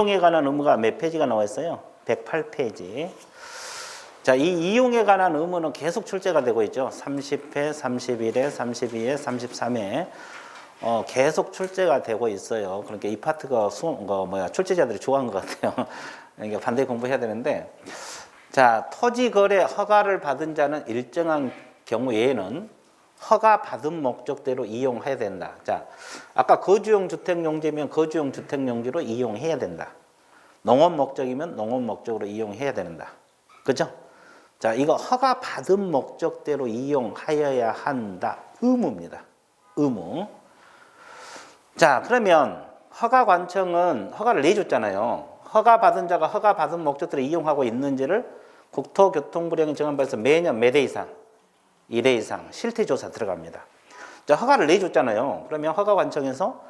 이용에 관한 의무가 몇 페이지가 나와 있어요? 108페이지. 자, 이 이용에 관한 의무는 계속 출제가 되고 있죠. 30회, 31회, 32회, 33회. 계속 출제가 되고 있어요. 그러니까 이 파트가 출제자들이 좋아한 것 같아요. 그러니까 반드시 공부해야 되는데, 자, 토지 거래 허가를 받은 자는 일정한 경우 외에는 허가 받은 목적대로 이용해야 된다. 자, 아까 거주용 주택용지면 거주용 주택용지로 이용해야 된다. 농업 목적이면 농업 목적으로 이용해야 된다. 그죠? 자, 이거 허가 받은 목적대로 이용하여야 한다. 의무입니다. 의무. 자, 그러면 허가관청은 허가를 내줬잖아요. 허가 받은 자가 허가 받은 목적대로 이용하고 있는지를 국토교통부령이 정한 바에서 매년 몇 회 이상? 1회 이상 실태조사 들어갑니다. 자, 허가를 내줬잖아요. 그러면 허가관청에서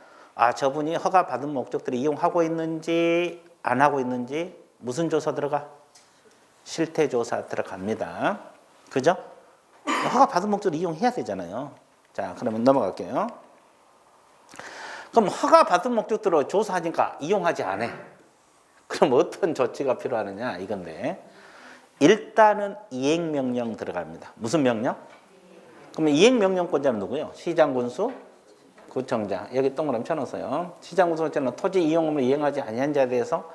저분이 허가 받은 목적대로 이용하고 있는지 안 하고 있는지 무슨 조사 들어가? 실태조사 들어갑니다. 그죠? 허가 받은 목적으로 이용해야 되잖아요. 자, 그러면 넘어갈게요. 그럼 허가 받은 목적대로 조사하니까 이용하지 않아. 그럼 어떤 조치가 필요하느냐 이건데, 일단은 이행명령 들어갑니다. 무슨 명령? 그러면 이행명령권자는 누구예요? 시장, 군수, 구청장. 여기 동그라미 쳐놓았어요. 시장, 군수, 구청장은 토지 이용을 이행하지 아니한 자에 대해서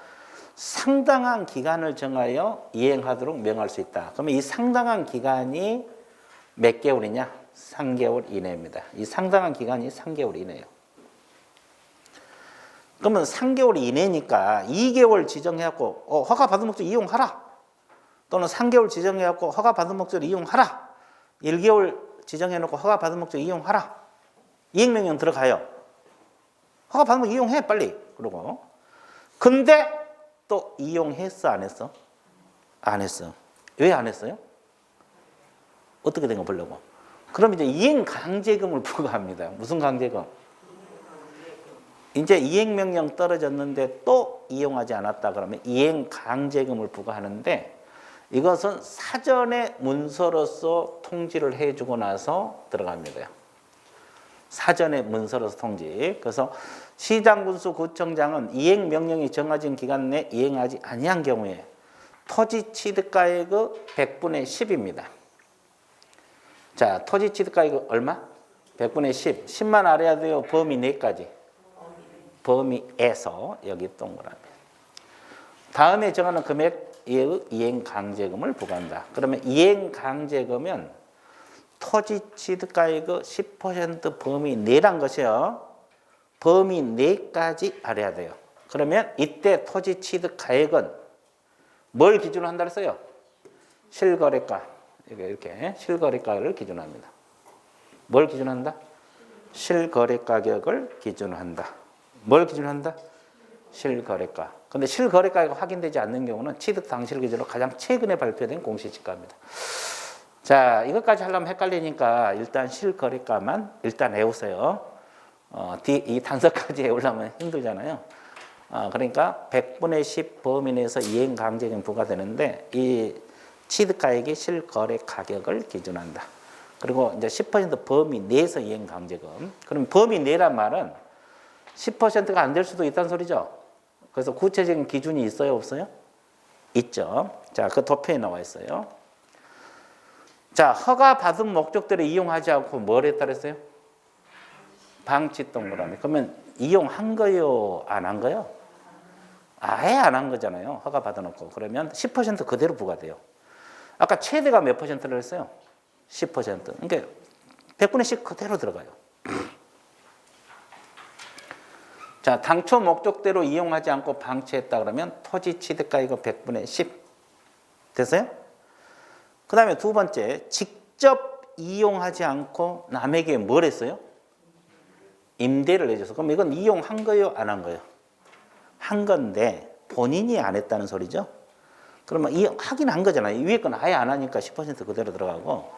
상당한 기간을 정하여 이행하도록 명할 수 있다. 그러면 이 상당한 기간이 몇 개월이냐? 3개월 이내입니다. 이 상당한 기간이 3개월 이내예요. 그러면 3개월 이내니까 2개월 지정해갖고 허가 받은 목적 이용하라. 또는 3개월 지정해갖고 허가 받은 목적으로 이용하라. 1개월 지정해놓고 허가 받은 목적 이용하라. 이행명령 들어가요. 허가 받은 목적 이용해 빨리. 그러고 근데 또 이용했어 안 했어? 안 했어. 왜 안 했어요? 어떻게 된 거 보려고. 그럼 이제 이행강제금을 부과합니다. 무슨 강제금? 이제 이행명령 떨어졌는데 또 이용하지 않았다 그러면 이행강제금을 부과하는데, 이것은 사전에 문서로서 통지를 해주고 나서 들어갑니다. 사전에 문서로서 통지. 그래서 시장, 군수, 구청장은 이행명령이 정해진 기간 내에 이행하지 아니한 경우에 토지 취득가액의 100분의 10입니다. 자, 토지 취득가액 얼마? 100분의 10. 10만 알아야 돼요. 범위 내까지. 범위에서 여기 동그라미. 다음에 정하는 금액의 이행강제금을 부과한다. 그러면 이행강제금은 토지 취득가액의 10% 범위 내란 것이요. 범위 내까지 알아야 돼요. 그러면 이때 토지 취득가액은 뭘 기준으로 한다 그랬어요? 실거래가. 이렇게 실거래가를 기준합니다. 뭘 기준한다? 실거래가격을 기준한다. 뭘 기준한다? 실거래가. 근데 실거래가가 확인되지 않는 경우는 취득 당시를 기준으로 가장 최근에 발표된 공시지가입니다. 자, 이것까지 하려면 헷갈리니까 일단 실거래가만 일단 외우세요. 이 단서까지 외우려면 힘들잖아요. 그러니까 100분의 10 범위 내에서 이행강제금 부과되는데, 이 취득가액이 실거래 가격을 기준한다. 그리고 이제 10% 범위 내에서 이행강제금. 그럼 범위 내란 말은 10%가 안 될 수도 있다는 소리죠. 그래서 구체적인 기준이 있어요, 없어요? 있죠. 자, 그 도표에 나와 있어요. 자, 허가 받은 목적대로 이용하지 않고 뭘 했다 그랬어요? 방치 동그라미. 그러면 이용한 거요, 안 한 거요? 아예 안 한 거잖아요. 허가 받아놓고. 그러면 10% 그대로 부과돼요. 아까 최대가 몇 %를 했어요? 10%. 그러니까 100분의 10 그대로 들어가요. 자, 당초 목적대로 이용하지 않고 방치했다 그러면 토지 취득가액의 100분의 10. 됐어요? 그 다음에 두 번째, 직접 이용하지 않고 남에게 뭘 했어요? 임대를 해줘서. 그럼 이건 이용한 거예요, 안 한 거예요? 한 건데 본인이 안 했다는 소리죠? 그러면 하긴 한 거잖아요. 위에 건 아예 안 하니까 10% 그대로 들어가고,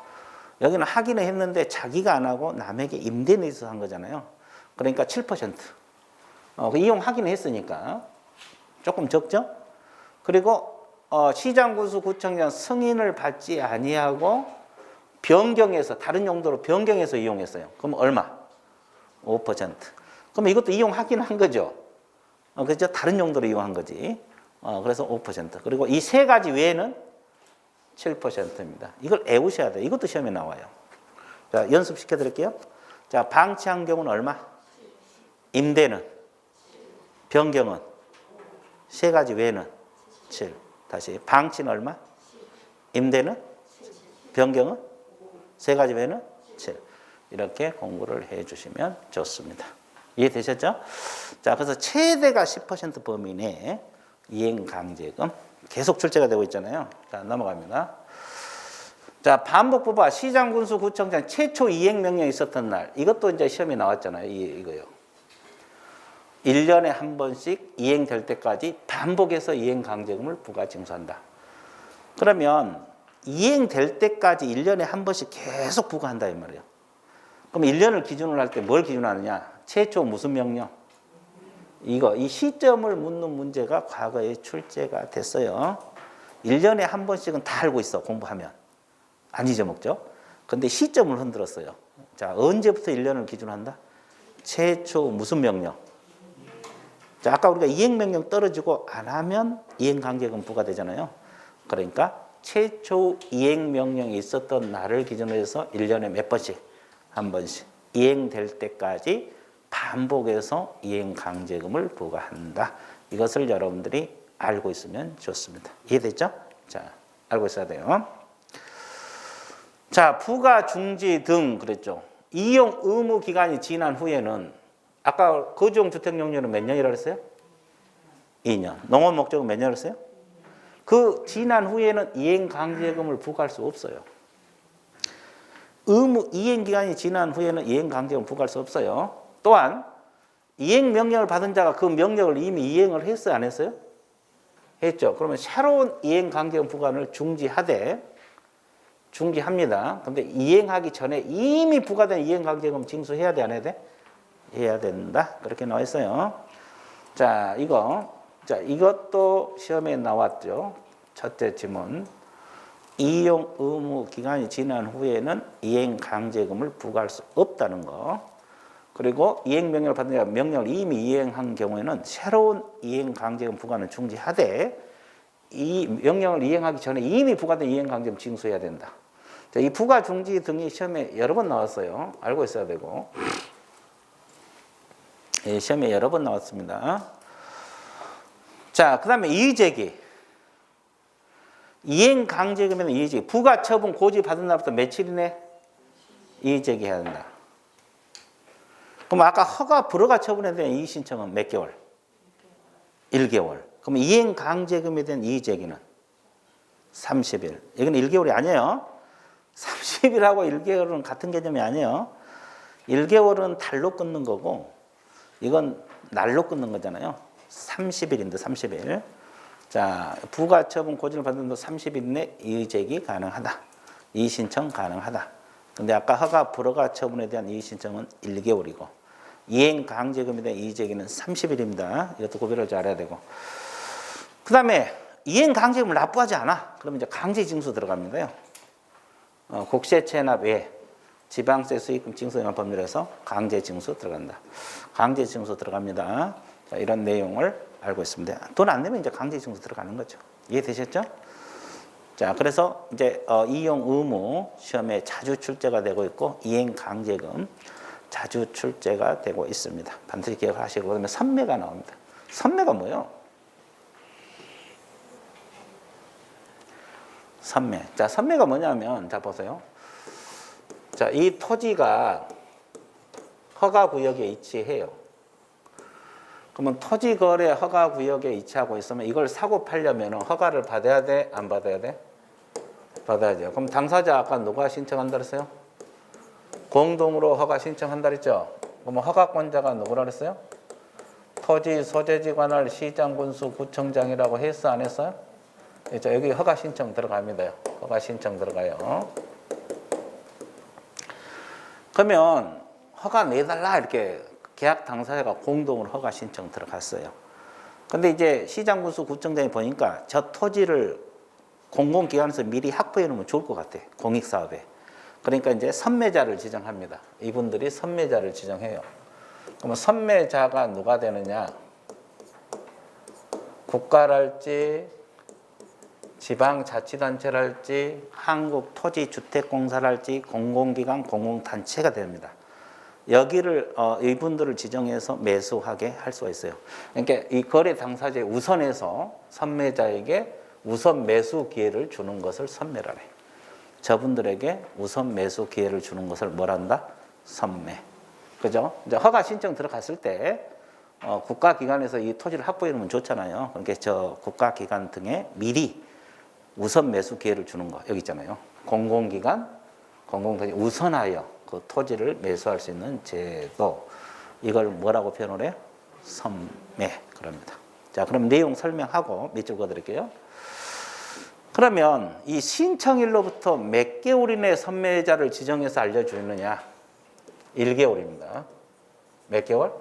여기는 하기는 했는데 자기가 안 하고 남에게 임대 내서 한 거잖아요. 그러니까 7%. 이용하기는 했으니까 조금 적죠? 그리고 시장, 군수, 구청장 승인을 받지 아니하고 변경해서 다른 용도로 변경해서 이용했어요. 그럼 얼마? 5%. 그럼 이것도 이용하긴 한 거죠. 그죠? 다른 용도로 이용한 거지. 그래서 5%. 그리고 이 세 가지 외에는 7%입니다. 이걸 외우셔야 돼요. 이것도 시험에 나와요. 자, 연습시켜 드릴게요. 자, 방치한 경우는 얼마? 임대는? 변경은? 세 가지 외에는? 7. 다시, 방치는 얼마? 임대는? 변경은? 세 가지 외에는? 7. 이렇게 공부를 해 주시면 좋습니다. 이해되셨죠? 자, 그래서 최대가 10% 범위 내 이행강제금 계속 출제가 되고 있잖아요. 자, 넘어갑니다. 자, 반복부바 시장군수구청장 최초 이행명령이 있었던 날. 이것도 이제 시험에 나왔잖아요. 이거요. 1년에 한 번씩 이행될 때까지 반복해서 이행강제금을 부과징수한다. 그러면 이행될 때까지 1년에 한 번씩 계속 부과한다 이 말이에요. 그럼 1년을 기준으로 할 때 뭘 기준으로 하느냐? 최초 무슨 명령? 이 시점을 묻는 문제가 과거에 출제가 됐어요. 1년에 한 번씩은 다 알고 있어, 공부하면. 안 잊어먹죠? 근데 시점을 흔들었어요. 자, 언제부터 1년을 기준으로 한다? 최초 무슨 명령? 자, 아까 우리가 이행명령 떨어지고 안 하면 이행강제금 부과되잖아요. 그러니까 최초 이행명령이 있었던 날을 기준으로 해서 1년에 몇 번씩? 한 번씩. 이행될 때까지 반복해서 이행강제금을 부과한다. 이것을 여러분들이 알고 있으면 좋습니다. 이해됐죠? 자, 알고 있어야 돼요. 자, 부가 중지 등 그랬죠. 이용 의무 기간이 지난 후에는 아까 거주용 주택 용료는 몇 년이라고 했어요? 2년. 농업 목적은 몇 년이라고 했어요? 그 지난 후에는 이행강제금을 부과할 수 없어요. 의무 이행 기간이 지난 후에는 이행강제금을 부과할 수 없어요. 또한 이행명령을 받은 자가 그 명령을 이미 이행을 했어요? 안 했어요? 했죠. 그러면 새로운 이행강제금 부과를 중지합니다. 그런데 이행하기 전에 이미 부과된 이행강제금 징수해야 돼? 안 해야 돼? 해야 된다. 그렇게 나와 있어요. 자, 이것도 시험에 나왔죠. 첫째 지문. 이용 의무 기간이 지난 후에는 이행강제금을 부과할 수 없다는 거. 그리고 이행명령을 받은 자가 명령을 이미 이행한 경우에는 새로운 이행강제금 부과는 중지하되 이 명령을 이행하기 전에 이미 부과된 이행강제금 징수해야 된다. 자, 이 부과 중지 등이 시험에 여러 번 나왔어요. 알고 있어야 되고. 예, 시험에 여러 번 나왔습니다. 자, 그 다음에 이의제기. 이행강제금에는 이의제기. 부가처분 고지 받은 날부터 며칠 이내 이의제기 해야 된다. 그럼 아까 허가 불허가 처분에 대한 이의신청은 몇 개월? 1개월. 그럼 이행강제금에 대한 이의제기는 30일. 이건 1개월이 아니에요. 30일하고 1개월은 같은 개념이 아니에요. 1개월은 달로 끊는 거고 이건 날로 끊는 거잖아요. 30일인데 30일. 자, 부가처분 고지를 받은 도 30일 내 이의제기 가능하다. 이의신청 가능하다. 근데 아까 허가 불허가 처분에 대한 이의신청은 1개월이고 이행강제금에 대한 이의제기는 30일입니다. 이것도 구별을 잘 알아야 되고. 그 다음에 이행강제금을 납부하지 않아. 그러면 이제 강제징수 들어갑니다요. 국세체납 외 지방세 수익금 징수 영합 법률에서 강제징수 들어간다. 강제징수 들어갑니다. 자, 이런 내용을 알고 있습니다. 돈 안 내면 이제 강제징수 들어가는 거죠. 이해되셨죠? 자, 그래서 이제 이용 의무 시험에 자주 출제가 되고 있고 이행강제금 자주 출제가 되고 있습니다. 반드시 기억하시고 그다음에 선매가 나옵니다. 선매가 뭐예요? 선매. 자, 선매가 뭐냐면 자 보세요. 자, 이 토지가 허가구역에 위치해요. 그러면 토지거래 허가구역에 위치하고 있으면 이걸 사고 팔려면 허가를 받아야 돼? 안 받아야 돼? 받아야죠. 그럼 당사자 아까 누가 신청한다 그랬어요? 공동으로 허가 신청한다 그랬죠? 그럼 허가권자가 누구라 그랬어요? 토지 소재지 관할 시장군수 구청장이라고 했어 안 했어요? 그렇죠? 여기 허가 신청 들어갑니다. 허가 신청 들어가요. 그러면 허가 내달라 이렇게 계약 당사자가 공동으로 허가 신청 들어갔어요. 근데 이제 시장군수 구청장이 보니까 저 토지를 공공기관에서 미리 확보해 놓으면 좋을 것 같아. 공익사업에. 그러니까 이제 선매자를 지정합니다. 이분들이 선매자를 지정해요. 그러면 선매자가 누가 되느냐? 국가랄지 지방자치단체랄지 한국토지주택공사랄지 공공기관 공공단체가 됩니다. 여기를 이분들을 지정해서 매수하게 할 수가 있어요. 그러니까 이 거래 당사자의 우선에서 선매자에게 우선 매수 기회를 주는 것을 선매라래. 저분들에게 우선 매수 기회를 주는 것을 뭐란다? 선매. 그죠? 이제 허가 신청 들어갔을 때 국가기관에서 이 토지를 확보해 놓으면 좋잖아요. 그러니까 저 국가기관 등에 미리 우선 매수 기회를 주는 거 여기 있잖아요. 공공기관, 공공단체 우선하여 그 토지를 매수할 수 있는 제도. 이걸 뭐라고 표현을 해요? 선매. 그럽니다. 자, 그럼 내용 설명하고 밑줄 그어드릴게요. 그러면 이 신청일로부터 몇 개월 이내 선매자를 지정해서 알려주느냐? 1개월입니다. 몇 개월?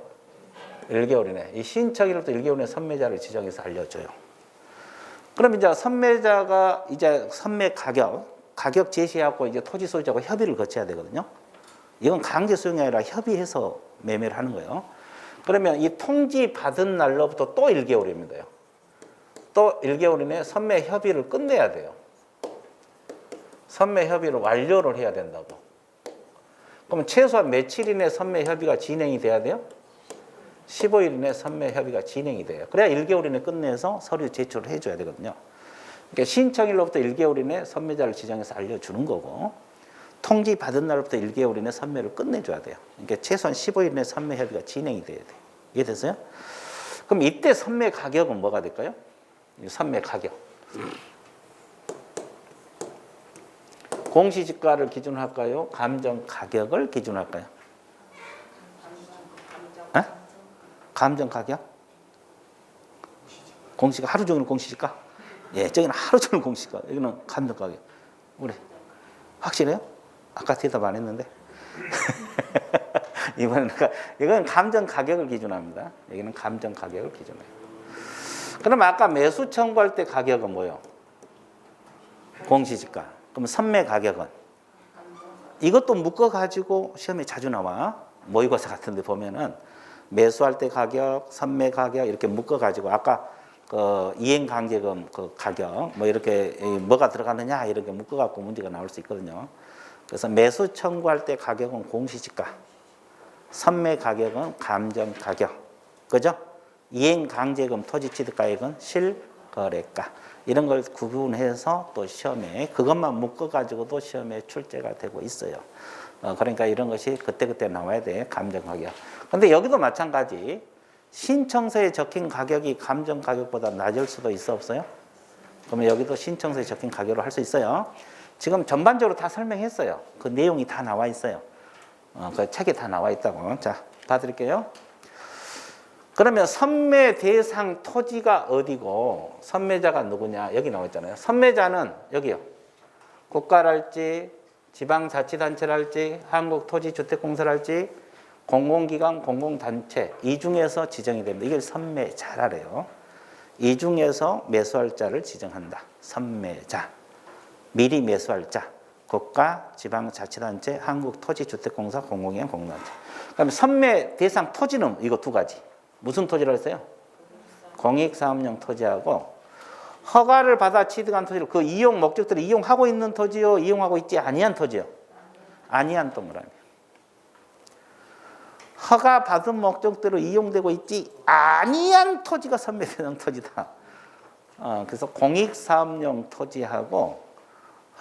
1개월 이내. 이 신청일로부터 1개월 이내 선매자를 지정해서 알려줘요. 그럼 이제 선매자가 이제 선매 가격 제시하고 이제 토지 소유자하고 협의를 거쳐야 되거든요. 이건 강제 수용이 아니라 협의해서 매매를 하는 거예요. 그러면 이 통지 받은 날로부터 또 1개월입니다. 또 1개월 이내 선매 협의를 끝내야 돼요. 선매 협의를 완료를 해야 된다고. 그러면 최소한 며칠 이내 선매 협의가 진행이 돼야 돼요? 15일 이내 선매 협의가 진행이 돼요. 그래야 1개월 이내 끝내서 서류 제출을 해줘야 되거든요. 그러니까 신청일로부터 1개월 이내 선매자를 지정해서 알려주는 거고, 통지 받은 날부터 1개월 이내 선매를 끝내줘야 돼요. 그러니까 최소한 15일 이내 선매 협의가 진행이 돼야 돼요. 이해됐어요? 그럼 이때 선매 가격은 뭐가 될까요? 선매 가격. 공시지가를 기준으로 할까요? 감정 가격을 기준으로 할까요? 감정 가격? 공시가 하루 종일 공시지가? 예, 저기는 하루 종일 공시지가. 여기는 감정 가격. 우리 확실해요? 아까 대답 안 했는데. 이건 감정 가격을 기준합니다. 여기는 감정 가격을 기준해요. 그럼 아까 매수 청구할 때 가격은 뭐예요? 공시지가. 그럼 선매 가격은? 이것도 묶어가지고 시험에 자주 나와. 모의고사 같은 데 보면은 매수할 때 가격, 선매 가격 이렇게 묶어가지고 아까 그 이행강제금 그 가격 뭐 이렇게 뭐가 들어가느냐 이렇게 묶어갖고 문제가 나올 수 있거든요. 그래서 매수 청구할 때 가격은 공시지가, 선매 가격은 감정 가격, 그죠? 이행강제금 토지취득가액은 실거래가. 이런 걸 구분해서 또 시험에 그것만 묶어가지고도 시험에 출제가 되고 있어요. 그러니까 이런 것이 그때그때 나와야 돼. 감정 가격. 근데 여기도 마찬가지. 신청서에 적힌 가격이 감정 가격보다 낮을 수도 있어 없어요? 그러면 여기도 신청서에 적힌 가격으로 할 수 있어요. 지금 전반적으로 다 설명했어요. 그 내용이 다 나와 있어요. 그 책에 다 나와 있다고. 자, 봐드릴게요. 그러면 선매 대상 토지가 어디고 선매자가 누구냐? 여기 나와 있잖아요. 선매자는 여기요. 국가랄지 지방자치단체랄지 한국토지주택공사랄지 공공기관, 공공단체 이 중에서 지정이 됩니다. 이걸 선매자라래요. 이 중에서 매수할 자를 지정한다. 선매자. 미리 매수할 자. 국가, 지방자치단체, 한국토지주택공사, 공공기관, 공공단체. 그럼 선매 대상 토지는 이거 두 가지. 무슨 토지라고 했어요? 공익사업용 토지하고 허가를 받아 취득한 토지를 그 이용 목적들을 이용하고 있는 토지요, 이용하고 있지 아니한 토지요. 아니한 또 뭐라며? 허가 받은 목적대로 이용되고 있지 아니한 토지가 선매대상 토지다. 그래서 공익사업용 토지하고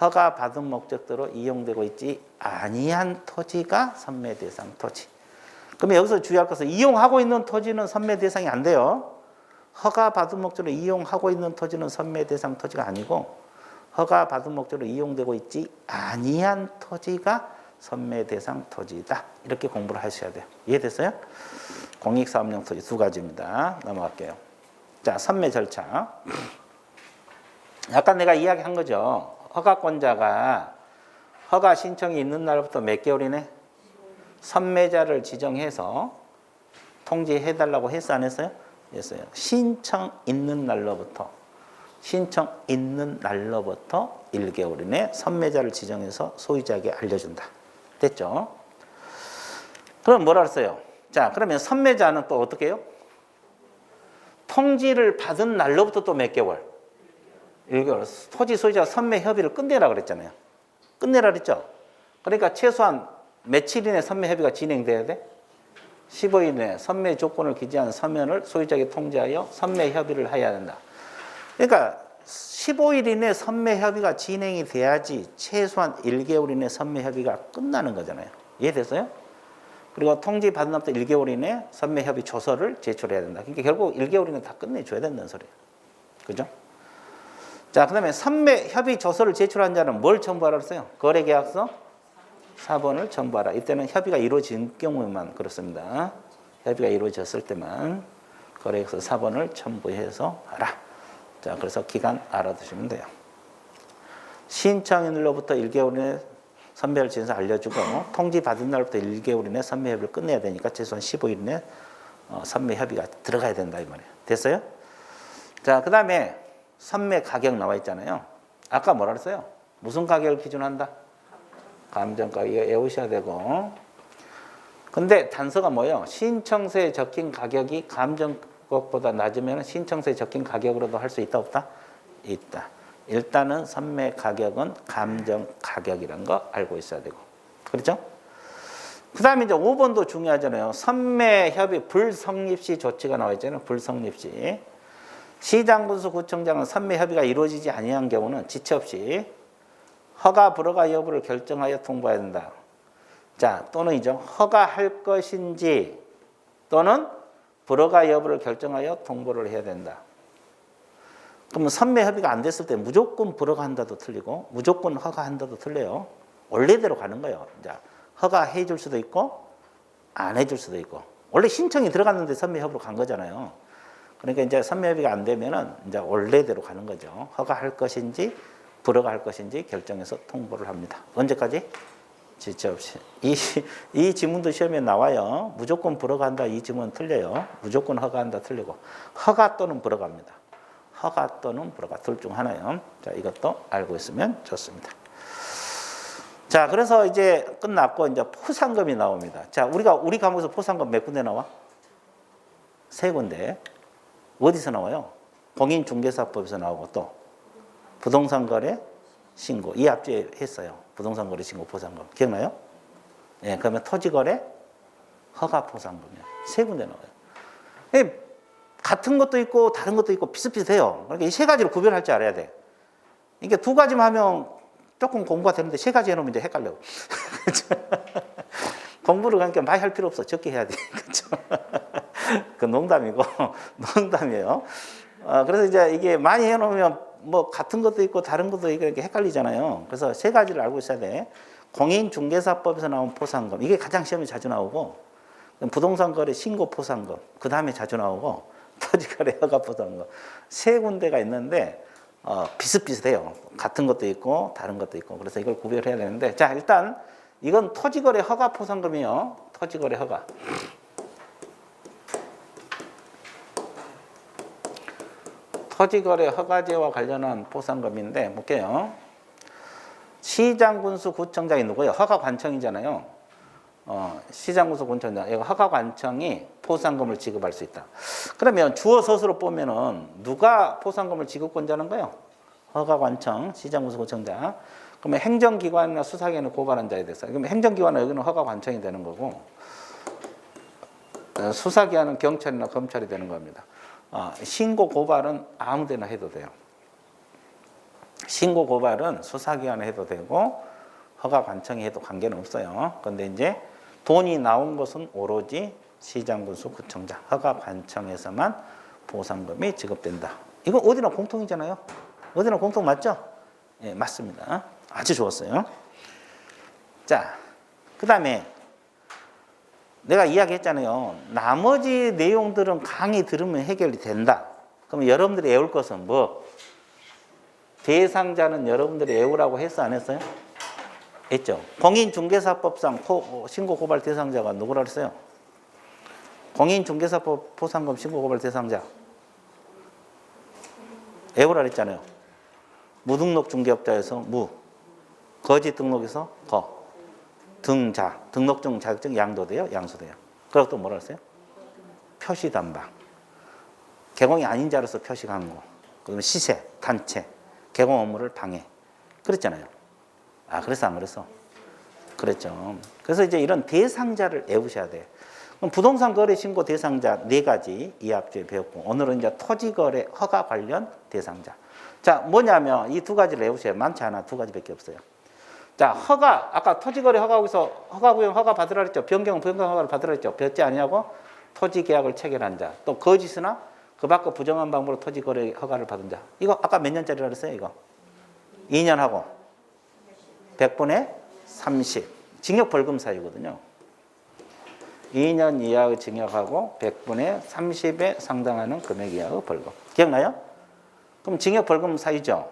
허가 받은 목적대로 이용되고 있지 아니한 토지가 선매대상 토지. 그러면 여기서 주의할 것은 이용하고 있는 토지는 선매대상이 안 돼요. 허가 받은 목적으로 이용하고 있는 토지는 선매대상 토지가 아니고 허가 받은 목적으로 이용되고 있지 아니한 토지가 선매대상 토지다. 이렇게 공부를 하셔야 돼요. 이해됐어요? 공익사업용 토지 두 가지입니다. 넘어갈게요. 자, 선매 절차. 아까 내가 이야기한 거죠. 허가권자가 허가 신청이 있는 날부터 몇 개월 이내? 선매자를 지정해서 통지해달라고 했어 안 했어요? 했어요. 신청 있는 날로부터 1개월 이내 선매자를 지정해서 소유자에게 알려준다. 됐죠? 그럼 뭐라 했어요? 자, 그러면 선매자는 또 어떻게 해요? 통지를 받은 날로부터 또 몇 개월? 1개월. 토지 소유자 선매 협의를 끝내라 그랬잖아요. 끝내라 그랬죠. 그러니까 최소한 며칠 이내 선매 협의가 진행돼야 돼? 15일 이내 선매 조건을 기재한 서면을 소유자에게 통지하여 선매 협의를 해야 된다. 그러니까 15일 이내 선매 협의가 진행이 돼야지 최소한 1개월 이내 선매 협의가 끝나는 거잖아요. 이해됐어요? 그리고 통지 받은 날부터 1개월 이내 선매 협의 조서를 제출해야 된다. 그러니까 결국 1개월 이내 다 끝내줘야 된다는 소리예요. 그죠? 자, 그 다음에 선매 협의 조서를 제출한 자는 뭘 첨부하라 그랬어요? 거래계약서 4번을 첨부하라. 이때는 협의가 이루어진 경우에만 그렇습니다. 협의가 이루어졌을 때만 거래계약서 4번을 첨부해서 하라. 자, 그래서 기간 알아두시면 돼요. 신청인으로부터 1개월 이내 선매를 진행해서 알려주고 통지 받은 날부터 1개월 이내 선매 협의를 끝내야 되니까 최소한 15일 이내 선매 협의가 들어가야 된다 이 말이에요. 됐어요? 자, 그 다음에 선매 가격 나와 있잖아요. 아까 뭐라 그랬어요? 무슨 가격을 기준한다? 감정가. 이거 외우셔야 되고. 근데 단서가 뭐예요? 신청서에 적힌 가격이 감정가보다 낮으면 신청서에 적힌 가격으로도 할 수 있다 없다? 있다. 일단은 선매 가격은 감정 가격이라는 거 알고 있어야 되고. 그렇죠? 그 다음에 이제 5번도 중요하잖아요. 선매 협의 불성립 시 조치가 나와 있잖아요. 불성립 시. 시장군수 구청장은 선매 협의가 이루어지지 아니한 경우는 지체 없이 허가 불허가 여부를 결정하여 통보해야 된다. 자, 또는이죠. 허가할 것인지 또는 불허가 여부를 결정하여 통보를 해야 된다. 그러면 선매 협의가 안 됐을 때 무조건 불허가한다도 틀리고 무조건 허가한다도 틀려요. 원래대로 가는 거예요. 이제 허가해 줄 수도 있고 안 해줄 수도 있고. 원래 신청이 들어갔는데 선매 협의로 간 거잖아요. 그러니까 이제 선매 협의가 안 되면은 이제 원래대로 가는 거죠. 허가할 것인지 불허가할 것인지 결정해서 통보를 합니다. 언제까지? 지체 없이. 이 지문도 시험에 나와요. 무조건 불허가한다 이 지문은 틀려요. 무조건 허가한다 틀리고 허가 또는 불허가입니다. 허가 또는 불허가 둘 중 하나요. 자, 이것도 알고 있으면 좋습니다. 자, 그래서 이제 끝났고 이제 포상금이 나옵니다. 자, 우리 과목에서 포상금 몇 군데 나와? 3군데. 어디서 나와요? 공인중개사법에서 나오고 또 부동산거래 신고. 이 앞뒤에 했어요. 부동산거래 신고 포상금. 기억나요? 예, 그러면 토지거래 허가 포상금이요. 3군데 나와요. 같은 것도 있고 다른 것도 있고 비슷비슷해요. 그러니까 이 3가지를 구별할 줄 알아야 돼. 이게 2가지만 하면 조금 공부가 되는데 3가지 해놓으면 이제 헷갈려요. 공부를 그러니까 많이 할 필요 없어. 적게 해야 돼. 그렇죠? 그 농담이고 농담이에요. 그래서 이제 이게 많이 해놓으면 뭐 같은 것도 있고 다른 것도 있고 이렇게 헷갈리잖아요. 그래서 3가지를 알고 있어야 돼. 공인중개사법에서 나온 포상금 이게 가장 시험에 자주 나오고 부동산거래 신고 포상금 그 다음에 자주 나오고 토지거래 허가 포상금 3군데가 있는데 비슷비슷해요. 같은 것도 있고 다른 것도 있고 그래서 이걸 구별해야 되는데 자 일단 이건 토지거래 허가 포상금이요. 토지거래 허가. 토지거래 허가제와 관련한 포상금인데 볼게요. 시장군수 구청장이 누구예요? 허가관청이잖아요. 시장군수 구청장 이거 허가관청이 포상금을 지급할 수 있다. 그러면 주어 서술로 보면은 누가 포상금을 지급권자는 거예요? 허가관청, 시장군수 구청장. 그러면 행정기관이나 수사기관을 고발한 자에 대해서 그러면 행정기관은 여기는 허가관청이 되는 거고 수사기관은 경찰이나 검찰이 되는 겁니다. 신고 고발은 아무데나 해도 돼요. 신고 고발은 수사기관에 해도 되고 허가관청이 해도 관계는 없어요. 그런데 이제 돈이 나온 것은 오로지 시장군수 구청장 허가관청에서만 보상금이 지급된다. 이건 어디나 공통이잖아요. 어디나 공통 맞죠? 예, 맞습니다. 아주 좋았어요. 자, 그 다음에 내가 이야기했잖아요. 나머지 내용들은 강의 들으면 해결이 된다. 그럼 여러분들이 외울 것은 뭐? 대상자는 여러분들이 외우라고 했어 안 했어요? 했죠. 공인중개사법상 신고 고발 대상자가 누구라 그랬어요? 공인중개사법 포상금 신고 고발 대상자 외우라 그랬잖아요. 무등록 중개업자에서 무, 거짓 등록에서 거, 등자, 등록증, 자격증 양도돼요, 양수돼요. 그리고 또 뭐라 했어요? 표시담방. 개공이 아닌 자로서 표시한 거. 그다음에 시세, 단체, 개공 업무를 방해. 그랬잖아요. 아, 그래서 안 그랬어? 그랬죠. 그래서 이제 이런 대상자를 외우셔야 돼요. 그럼 부동산 거래 신고 대상자 4가지 이 앞주에 배웠고, 오늘은 이제 토지 거래 허가 관련 대상자. 자, 뭐냐면 이 2가지를 외우셔야 많지 않아. 2가지밖에 없어요. 자, 허가, 아까 토지거래 허가에서 허가 구형 허가 받으라 그랬죠. 변경 허가를 받으라 그랬죠. 배웠지 아니냐고? 토지 계약을 체결한 자. 또 거짓이나 그 밖의 부정한 방법으로 토지거래 허가를 받은 자. 이거 아까 몇 년짜리라 그랬어요, 이거? 2년 하고 100분의 30. 징역 벌금 사유거든요. 2년 이하의 징역하고 100분의 30에 상당하는 금액 이하의 벌금. 기억나요? 그럼 징역 벌금 사유죠.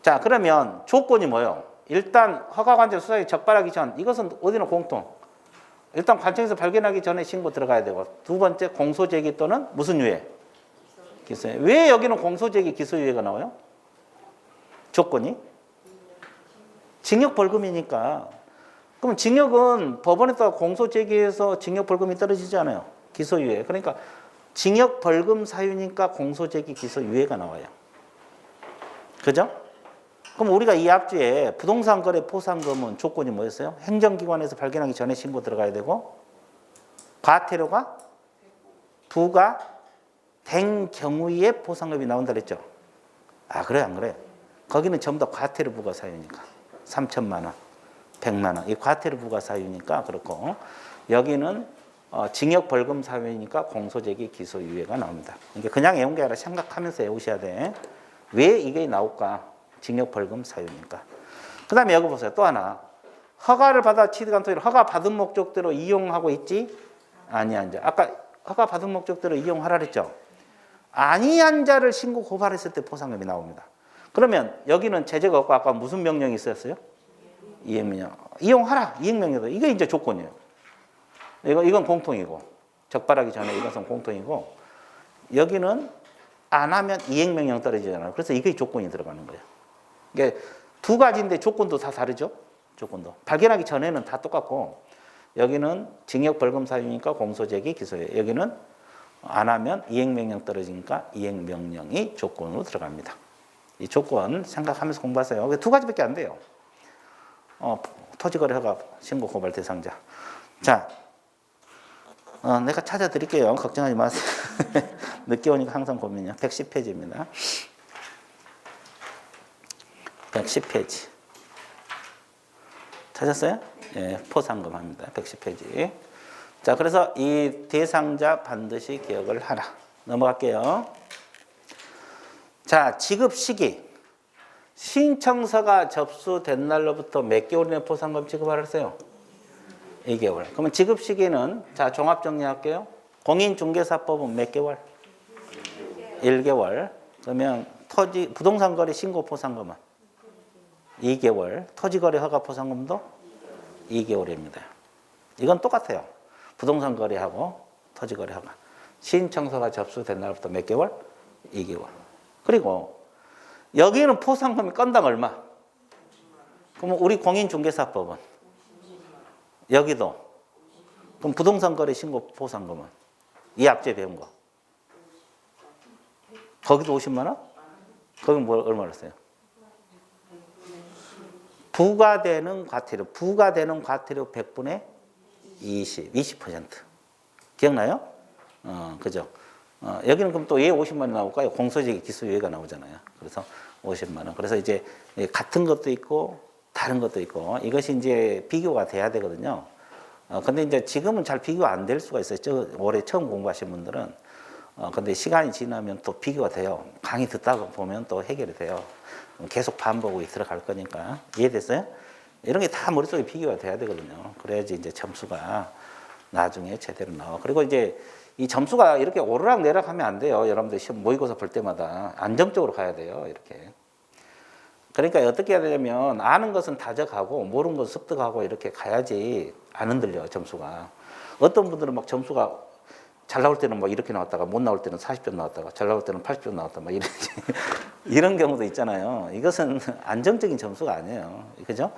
자, 그러면 조건이 뭐예요? 일단 허가관청 수사에 적발하기 전, 이것은 어디는 공통. 일단 관청에서 발견하기 전에 신고 들어가야 되고, 2번째 공소제기 또는 무슨 유예? 기소유예. 왜 여기는 공소제기 기소유예가 나와요? 조건이? 징역 벌금이니까. 그럼 징역은 법원에다가 공소제기해서 징역 벌금이 떨어지잖아요. 기소유예. 그러니까 징역 벌금 사유니까 공소제기 기소유예가 나와요. 그죠? 그럼 우리가 이 앞주에 부동산 거래 포상금은 조건이 뭐였어요? 행정기관에서 발견하기 전에 신고 들어가야 되고, 과태료가 부과된 경우에 포상금이 나온다 그랬죠? 아, 그래, 안 그래? 거기는 전부 다 과태료 부과 사유니까. 3천만 원, 100만 원. 이 과태료 부과 사유니까 그렇고, 여기는 징역 벌금 사유니까 공소제기 기소유예가 나옵니다. 그러니까 그냥 외운 게 아니라 생각하면서 외우셔야 돼. 왜 이게 나올까? 징역 벌금 사유니까. 그 다음에 여기 보세요. 또 하나. 허가를 받아 취득한 토지를 허가 받은 목적대로 이용하고 있지? 아니한 자. 아까 허가 받은 목적대로 이용하라 그랬죠? 아니한 자를 신고 고발했을 때 포상금이 나옵니다. 그러면 여기는 제재가 없고 아까 무슨 명령이 있었어요? 이행명령. 이용하라. 이행명령도. 이게 이제 조건이에요. 이건 공통이고. 적발하기 전에 이것은 공통이고. 여기는 안 하면 이행명령 떨어지잖아요. 그래서 이게 조건이 들어가는 거예요. 이게 2가지인데 조건도 다 다르죠? 조건도. 발견하기 전에는 다 똑같고, 여기는 징역 벌금 사유니까 공소제기 기소유예. 여기는 안 하면 이행명령 떨어지니까 이행명령이 조건으로 들어갑니다. 이 조건 생각하면서 공부하세요. 2가지밖에 안 돼요. 토지거래 허가 신고 고발 대상자. 자, 내가 찾아드릴게요. 걱정하지 마세요. 늦게 오니까 항상 고민이요. 110페이지입니다. 110페이지. 찾았어요? 예, 포상금 합니다. 110페이지. 자, 그래서 이 대상자 반드시 기억을 하라. 넘어갈게요. 자, 지급 시기. 신청서가 접수된 날로부터 몇 개월 이내 포상금 지급하라 했어요? 2개월. 그러면 지급 시기는, 자, 종합 정리할게요. 공인중개사법은 몇 개월? 1개월. 그러면 부동산 거래 신고 포상금은 2개월. 토지 거래 허가 포상금도 2개월입니다. 이건 똑같아요. 부동산 거래하고 토지 거래 허가. 신청서가 접수된 날부터 몇 개월? 2개월. 그리고 여기는 포상금이 건당 얼마? 그러면 우리 공인중개사법은 여기도. 그럼 부동산 거래 신고 포상금은 이 앞제 배운 거. 거기도 50만 원? 거기 뭐 얼마를 써요? 부과되는 과태료 100분의 20%. 기억나요? 그죠? 여기는 그럼 또 왜 50만 원 나올까요? 공소제기 기소유예가 나오잖아요. 그래서 50만 원. 그래서 이제 같은 것도 있고 다른 것도 있고 이것이 이제 비교가 돼야 되거든요. 근데 이제 지금은 잘 비교 안 될 수가 있어요. 올해 처음 공부하신 분들은. 근데 시간이 지나면 또 비교가 돼요. 강의 듣다가 보면 또 해결이 돼요. 계속 반복이 들어갈 거니까. 이해됐어요? 이런 게 다 머릿속에 비교가 돼야 되거든요. 그래야지 이제 점수가 나중에 제대로 나와. 그리고 이제 이 점수가 이렇게 오르락 내리락 하면 안 돼요. 여러분들 시험 모의고사 볼 때마다 안정적으로 가야 돼요. 이렇게. 그러니까 어떻게 해야 되냐면 아는 것은 다져가고 모르는 것은 습득하고 이렇게 가야지 안 흔들려 점수가. 어떤 분들은 막 점수가 잘 나올 때는 막 이렇게 나왔다가 못 나올 때는 40점 나왔다가 잘 나올 때는 80점 나왔다 막 이런 경우도 있잖아요. 이것은 안정적인 점수가 아니에요. 그죠?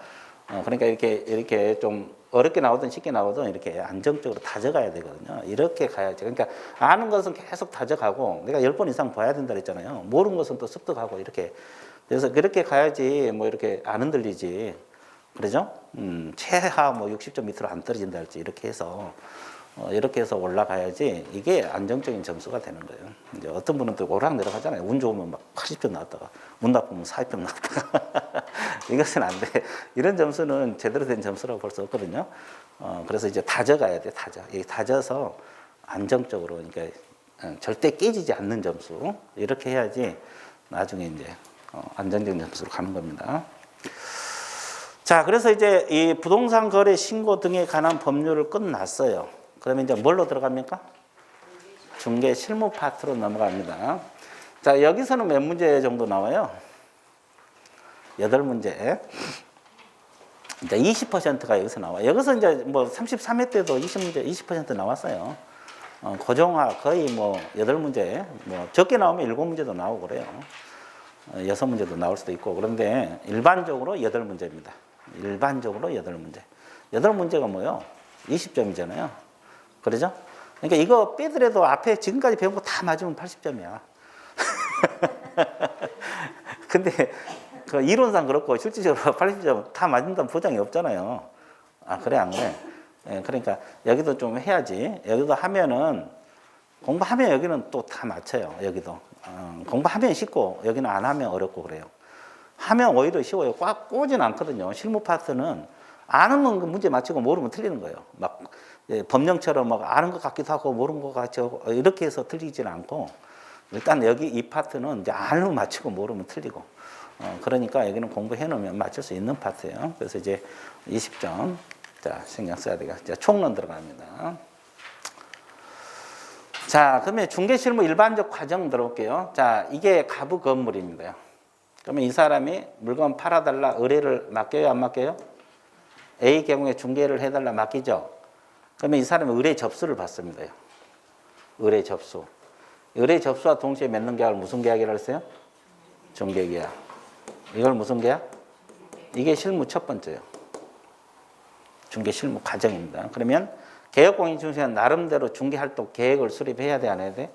그러니까 이렇게 좀 어렵게 나오든 쉽게 나오든 이렇게 안정적으로 다져가야 되거든요. 이렇게 가야지. 그러니까 아는 것은 계속 다져가고 내가 10번 이상 봐야 된다 그랬잖아요. 모르는 것은 또 습득하고 이렇게. 그래서 그렇게 가야지 뭐 이렇게 안 흔들리지. 그러죠? 최하 뭐 60점 밑으로 안 떨어진다 할지 이렇게 해서 올라가야지 이게 안정적인 점수가 되는 거예요. 이제 어떤 분은 또 오락 내려가잖아요. 운 좋으면 막 80점 나왔다가 운 나쁘면 40점 나왔다가 이것은 안 돼. 이런 점수는 제대로 된 점수라고 볼 수 없거든요. 그래서 이제 다져가야 돼. 다져서 안정적으로 그러니까 절대 깨지지 않는 점수 이렇게 해야지 나중에 이제 안정적인 점수로 가는 겁니다. 자, 그래서 이제 이 부동산 거래 신고 등에 관한 법률을 끝났어요. 그러면 이제 뭘로 들어갑니까? 중개 실무 파트로 넘어갑니다. 자, 여기서는 몇 문제 정도 나와요? 8문제. 이제 20%가 여기서 나와요. 여기서 이제 뭐 33회 때도 20문제, 20% 나왔어요. 고정화 거의 뭐 8문제, 뭐 적게 나오면 7문제도 나오고 그래요. 6문제도 나올 수도 있고. 그런데 일반적으로 8문제입니다. 일반적으로 8문제. 8문제가 뭐요? 20점이잖아요. 그러죠? 그러니까 이거 빼더라도 앞에 지금까지 배운 거 다 맞으면 80점이야. 근데 그 이론상 그렇고 실질적으로 80점 다 맞는다는 보장이 없잖아요. 아, 그래, 안 그래? 예, 그러니까 여기도 좀 해야지. 여기도 하면은 공부하면 여기는 또 다 맞춰요. 여기도. 공부하면 쉽고 여기는 안 하면 어렵고 그래요. 하면 오히려 쉬워요. 꽉 꼬지는 않거든요. 실무 파트는 아는 건 문제 맞히고 모르면 틀리는 거예요. 막 법령처럼 막 아는 것 같기도 하고 모르는 것 같고 이렇게 해서 틀리지는 않고 일단 여기 이 파트는 이제 아는 맞히고 모르면 틀리고 그러니까 여기는 공부해 놓으면 맞출 수 있는 파트예요. 그래서 이제 20점 자 신경 써야 되겠죠. 총론 들어갑니다. 자, 그러면 중개실무 일반적 과정 들어볼게요. 자, 이게 가부 건물입니다. 그러면 이 사람이 물건 팔아달라 의뢰를 맡겨요, 안 맡겨요? A 경우에 중개를 해달라 맡기죠. 그러면 이 사람이 의뢰 접수를 받습니다. 의뢰 접수. 의뢰 접수와 동시에 맺는 계약을 무슨 계약이라고 했어요? 중개계약. 이걸 무슨 계약? 이게 실무 첫 번째예요. 중개 실무 과정입니다. 그러면 개혁공인중개사는 나름대로 중개활동 계획을 수립해야 돼, 안 해야 돼?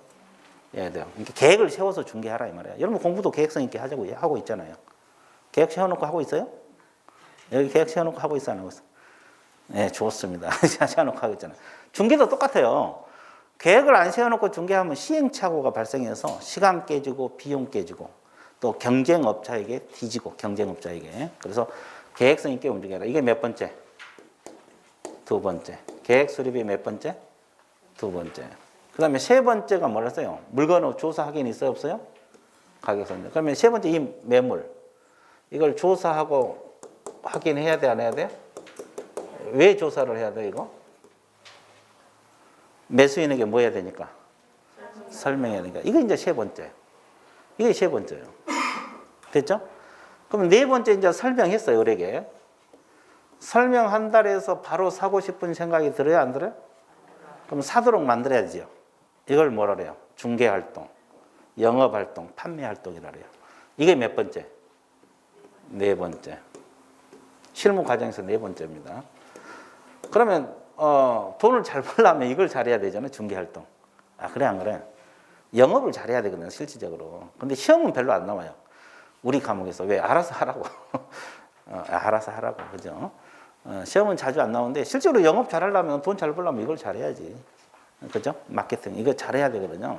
해야 돼요. 그러니까 계획을 세워서 중개하라 이 말이에요. 여러분 공부도 계획성 있게 하자고 하고 있잖아요. 계획 세워놓고 하고 있어요? 여기 계획 세워놓고 하고 있어, 안 하고 있어? 네, 좋습니다. 세워놓고 하고 있잖아요. 중개도 똑같아요. 계획을 안 세워놓고 중개하면 시행착오가 발생해서 시간 깨지고 비용 깨지고 또 경쟁업자에게 뒤지고 경쟁업자에게. 그래서 계획성 있게 움직여라. 이게 몇 번째? 2번째. 계획 수립이 몇 번째? 2번째. 그 다음에 3번째가 뭐랬어요? 물건 조사 확인 있어요, 없어요? 가격 선정. 그러면 3번째 이 매물. 이걸 조사하고 확인해야 돼, 안 해야 돼? 왜 조사를 해야 돼, 이거? 매수인에게 뭐 해야 되니까? 설명해야 되니까. 이게 이제 3번째. 이게 3번째예요. 됐죠? 그럼 4번째 이제 설명했어요, 을에게. 설명한다 해서 바로 사고 싶은 생각이 들어요, 안 들어요? 그럼 사도록 만들어야지요. 이걸 뭐라 그래요? 중개활동, 영업활동, 판매활동이라 그래요. 이게 몇 번째? 4번째. 실무 과정에서 4번째입니다. 그러면 돈을 잘 벌려면 이걸 잘해야 되잖아요. 중개활동. 아, 그래 안 그래? 영업을 잘해야 되거든요. 실질적으로. 근데 시험은 별로 안 나와요. 우리 과목에서. 왜? 알아서 하라고. 알아서 하라고. 그죠? 시험은 자주 안 나오는데 실제로 영업 잘하려면 돈 잘 벌려면 이걸 잘해야지. 그죠? 마케팅. 이거 잘해야 되거든요.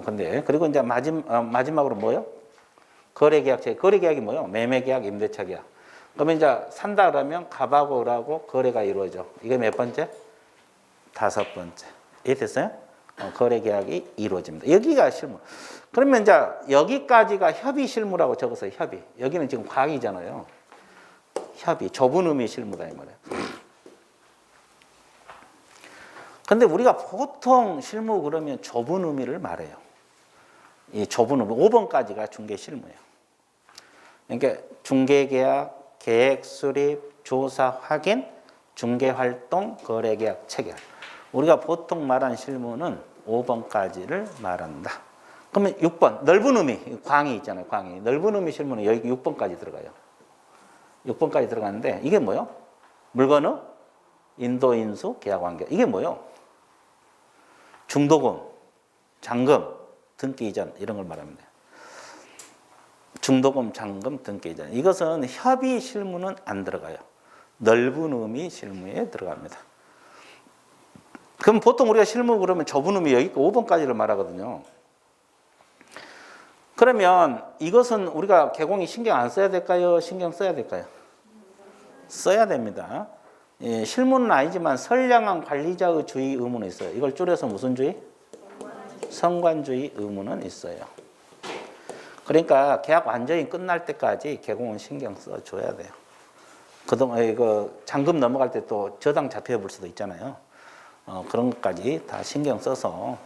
근데 그리고 이제 마지막으로 뭐요? 거래계약. 거래계약이 뭐요? 매매계약, 임대차 계약. 그러면 이제 산다 그러면 갑하고 을하고 거래가 이루어져. 이게 몇 번째? 5번째. 이해됐어요? 거래계약이 이루어집니다. 여기가 실무. 그러면 이제 여기까지가 협의 실무라고 적었어요. 협의. 여기는 지금 과학이잖아요. 협의. 좁은 의미 실무다 이 말이에요. 근데 우리가 보통 실무 그러면 좁은 의미를 말해요. 이 좁은 의미 5번까지가 중개 실무예요. 그러니까 중개계약, 계획 수립, 조사 확인, 중개활동, 거래계약 체결. 우리가 보통 말한 실무는 5번까지를 말한다. 그러면 6번 넓은 의미, 광이 있잖아요. 광이. 넓은 의미 실무는 여기 6번까지 들어가요. 6번까지 들어가는데 이게 뭐요? 물건의 인도인수 계약관계. 이게 뭐요? 중도금, 잔금, 등기 이전 이런 걸 말합니다. 중도금, 잔금, 등기 이전. 이것은 협의 실무는 안 들어가요. 넓은 의미 실무에 들어갑니다. 그럼 보통 우리가 실무 그러면 좁은 의미 여기 5번까지를 말하거든요. 그러면 이것은 우리가 개공이 신경 안 써야 될까요? 신경 써야 될까요? 써야 됩니다. 예, 실무는 아니지만 선량한 관리자의 주의 의무는 있어요. 이걸 줄여서 무슨 주의? 선관주의 의무는 있어요. 그러니까 계약 완전히 끝날 때까지 개공은 신경 써줘야 돼요. 그동안 이거 잔금 넘어갈 때 또 저당 잡혀볼 수도 있잖아요. 그런 것까지 다 신경 써서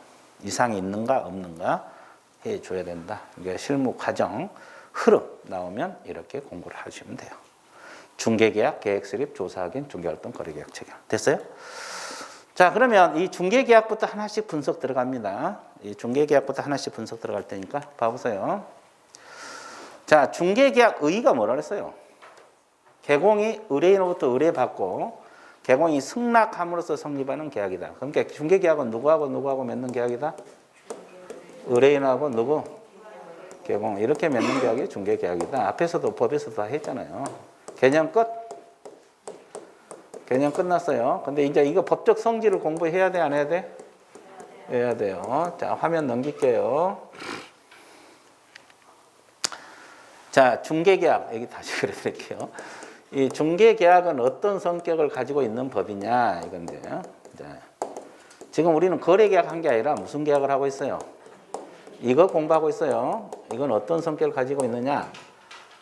이상이 있는가 없는가 해줘야 된다. 이게 실무 과정 흐름 나오면 이렇게 공부를 하시면 돼요. 중개계약, 계획수립, 조사확인, 중개활동, 거래계약 체결. 됐어요? 자, 그러면 이 중개계약부터 하나씩 분석 들어갑니다. 이 중개계약부터 하나씩 분석 들어갈 테니까 봐보세요. 자, 중개계약 의의가 뭐라 그랬어요? 개공이 의뢰인으로부터 의뢰받고 개공이 승낙함으로써 성립하는 계약이다. 그러니까 중개계약은 누구하고 맺는 계약이다? 의뢰인하고 누구? 개공. 이렇게 맺는 계약이 중개계약이다. 앞에서도 법에서도 다 했잖아요. 개념 끝? 개념 끝났어요. 근데 이제 이거 법적 성질을 공부해야 돼, 안 해야 돼? 해야 돼요. 자, 화면 넘길게요. 자, 중개계약. 여기 다시 그려드릴게요. 이 중개계약은 어떤 성격을 가지고 있는 법이냐, 이건데요. 자, 지금 우리는 거래계약 한 게 아니라 무슨 계약을 하고 있어요? 이거 공부하고 있어요. 이건 어떤 성격을 가지고 있느냐?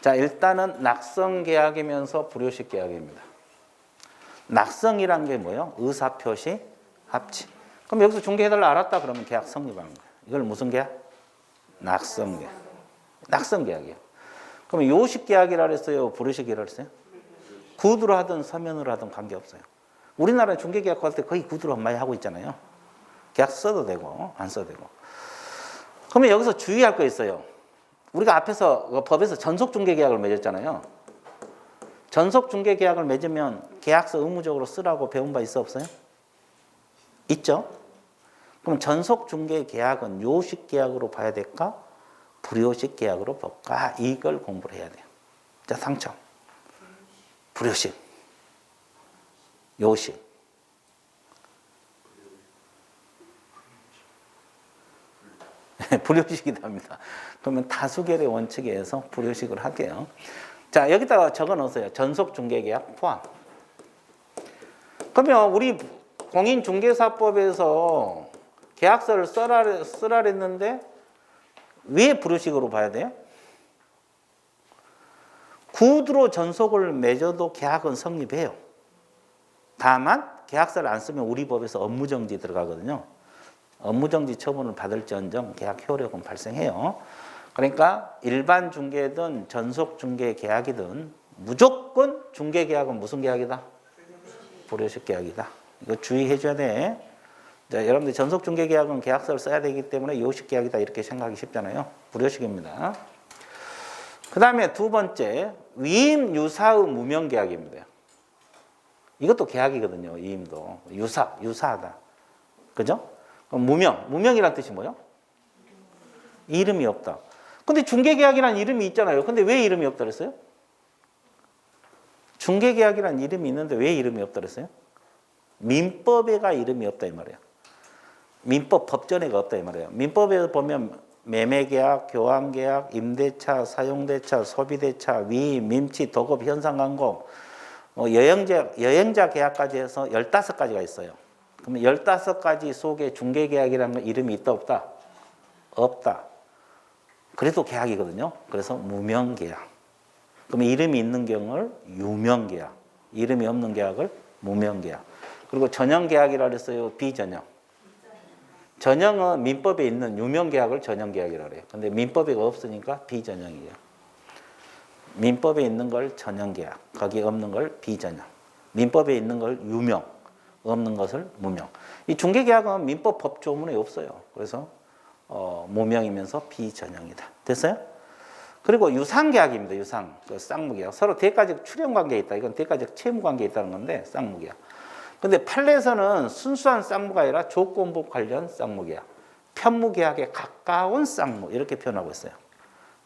자, 일단은 낙성계약이면서 불효식 계약입니다. 낙성이란 게 뭐예요? 의사표시, 합치. 그럼 여기서 중개해달라 알았다 그러면 계약 성립하는 거예요. 이걸 무슨 계약? 낙성계약. 낙성계약이에요. 그럼 요식계약이라 그랬어요? 불효식이라 그랬어요? 구두로 하든 서면으로 하든 관계없어요. 우리나라는 중개계약 할 때 거의 구두로 많이 하고 있잖아요. 계약 써도 되고 안 써도 되고. 그러면 여기서 주의할 거 있어요. 우리가 앞에서 법에서 전속중개계약을 맺었잖아요. 전속중개계약을 맺으면 계약서 의무적으로 쓰라고 배운 바 있어 없어요? 있죠? 그럼 전속중개계약은 요식계약으로 봐야 될까? 불효식계약으로 볼까? 이걸 공부를 해야 돼요. 자, 상처. 불효식. 요식. 불효식이랍니다. 그러면 다수결의 원칙에 의해서 불효식을 할게요. 자, 여기다가 적어 놓으세요. 전속중개계약 포함. 그러면 우리 공인중개사법에서 계약서를 쓰라 그랬는데 왜 불효식으로 봐야 돼요? 구두로 전속을 맺어도 계약은 성립해요. 다만 계약서를 안 쓰면 우리 법에서 업무정지 들어가거든요. 업무정지 처분을 받을지언정 계약 효력은 발생해요. 그러니까 일반 중개든 전속 중개 계약이든 무조건 중개 계약은 무슨 계약이다? 불효식 계약이다. 이거 주의해 줘야 돼. 자, 여러분들 전속 중개 계약은 계약서를 써야 되기 때문에 요식 계약이다 이렇게 생각하기 쉽잖아요. 불효식입니다. 그 다음에 두 번째, 위임 유사의 무명 계약입니다. 이것도 계약이거든요. 위임도 유사하다. 그죠? 무명이란 뜻이 뭐예요? 이름이 없다. 근데 중개계약이란 이름이 있잖아요. 근데 왜 이름이 없다 그랬어요? 중개계약이란 이름이 있는데 왜 이름이 없다 그랬어요? 민법에가 이름이 없다 이 말이에요. 민법 법전에가 없다 이 말이에요. 민법에 보면 매매계약, 교환계약, 임대차, 사용대차, 소비대차, 위임, 임치, 도급, 현상광고, 여행자 계약까지 해서 15가지가 있어요. 그러면 15가지 속에 중개계약이라는 이름이 있다 없다? 없다. 그래도 계약이거든요. 그래서 무명계약. 그러면 이름이 있는 경우를 유명계약, 이름이 없는 계약을 무명계약. 그리고 전형계약이라고 했어요. 비전형. 전형은 민법에 있는 유명계약을 전형계약이라고 해요. 근데 민법에 없으니까 비전형이에요. 민법에 있는 걸 전형계약, 거기 없는 걸 비전형. 민법에 있는 걸 유명, 없는 것을 무명. 이 중개계약은 민법 법조문에 없어요. 그래서 무명이면서 비전형이다. 됐어요? 그리고 유상계약입니다. 유상, 그 쌍무계약. 서로 대가적 출연관계에 있다. 이건 대가적 채무관계에 있다는 건데 쌍무계약. 근데 판례에서는 순수한 쌍무가 아니라 조건부 관련 쌍무계약, 편무계약에 가까운 쌍무 이렇게 표현하고 있어요.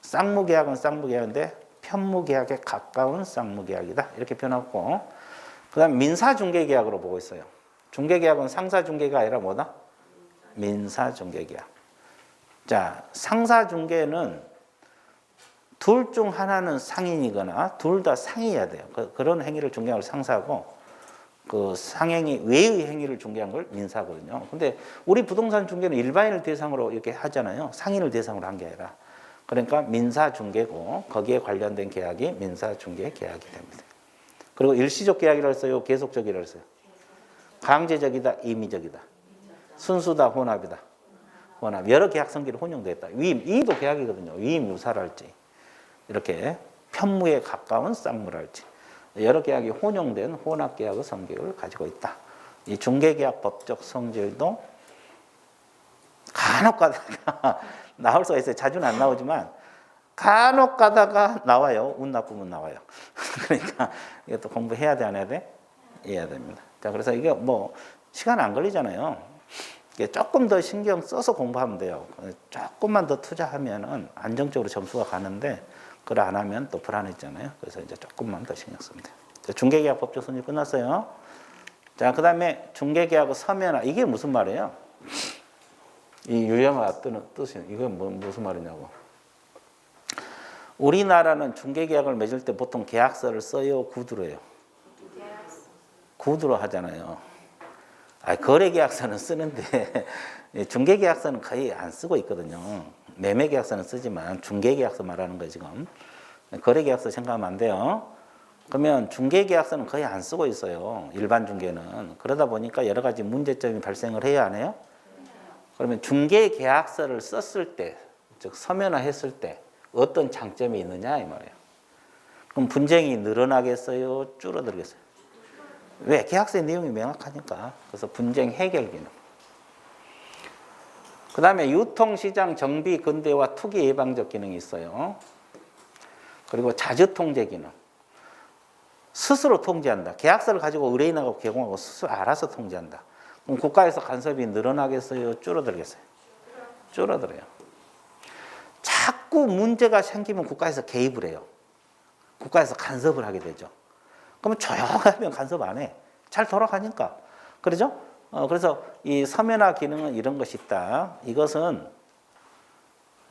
쌍무계약은 쌍무계약인데 편무계약에 가까운 쌍무계약이다 이렇게 표현하고, 그 다음 민사중개계약으로 보고 있어요. 중개계약은 상사중개가 아니라 뭐다? 민사중개계약. 자, 상사중개는 둘 중 하나는 상인이거나 둘 다 상이어야 돼요. 그런 행위를 중개하는 걸 상사하고, 그 상행위 외의 행위를 중개한 걸 민사거든요. 근데 우리 부동산 중개는 일반인을 대상으로 이렇게 하잖아요. 상인을 대상으로 한 게 아니라. 그러니까 민사중개고 거기에 관련된 계약이 민사중개 계약이 됩니다. 그리고 일시적 계약이라고 써요, 계속적이라고 써요. 강제적이다, 임의적이다. 순수다, 혼합이다. 혼합. 여러 계약 성질이 혼용됐다. 위임, 이도 계약이거든요. 위임 유사랄지. 이렇게 편무에 가까운 쌍무랄지. 여러 계약이 혼용된 혼합 계약의 성격을 가지고 있다. 이 중개계약 법적 성질도 간혹 가다가 나올 수가 있어요. 자주는 안 나오지만 간혹 가다가 나와요. 운 나쁘면 나와요. 그러니까 이것도 공부해야 돼, 안 해야 돼? 해야 됩니다. 자, 그래서 이게 뭐 시간 안 걸리잖아요. 조금 더 신경 써서 공부하면 돼요. 조금만 더 투자하면은 안정적으로 점수가 가는데, 그걸 안 하면 또 불안해지잖아요. 그래서 이제 조금만 더 신경 쓰면 돼요. 중개계약 법적 성질 끝났어요. 자, 그 다음에 중개계약의 서면화. 이게 무슨 말이에요? 이 유형화 뜨는 뜻이, 이건 무슨 말이냐고. 우리나라는 중개계약을 맺을 때 보통 계약서를 써요, 구두로 해요? 구두로 하잖아요. 거래계약서는 쓰는데 중개계약서는 거의 안 쓰고 있거든요. 매매계약서는 쓰지만 중개계약서 말하는 거예요, 지금. 거래계약서 생각하면 안 돼요. 그러면 중개계약서는 거의 안 쓰고 있어요, 일반 중개는. 그러다 보니까 여러 가지 문제점이 발생을 해야 안 해요? 그러면 중개계약서를 썼을 때, 즉 서면화했을 때 어떤 장점이 있느냐 이 말이에요. 그럼 분쟁이 늘어나겠어요, 줄어들겠어요? 왜? 계약서의 내용이 명확하니까. 그래서 분쟁 해결 기능. 그 다음에 유통시장 정비 근대화 투기 예방적 기능이 있어요. 그리고 자주통제 기능. 스스로 통제한다. 계약서를 가지고 의뢰인하고 개공하고 스스로 알아서 통제한다. 그럼 국가에서 간섭이 늘어나겠어요, 줄어들겠어요? 줄어들어요. 자꾸 문제가 생기면 국가에서 개입을 해요. 국가에서 간섭을 하게 되죠. 그러면 조용하면 간섭 안 해. 잘 돌아가니까. 그러죠? 그래서 이 서면화 기능은 이런 것이 있다. 이것은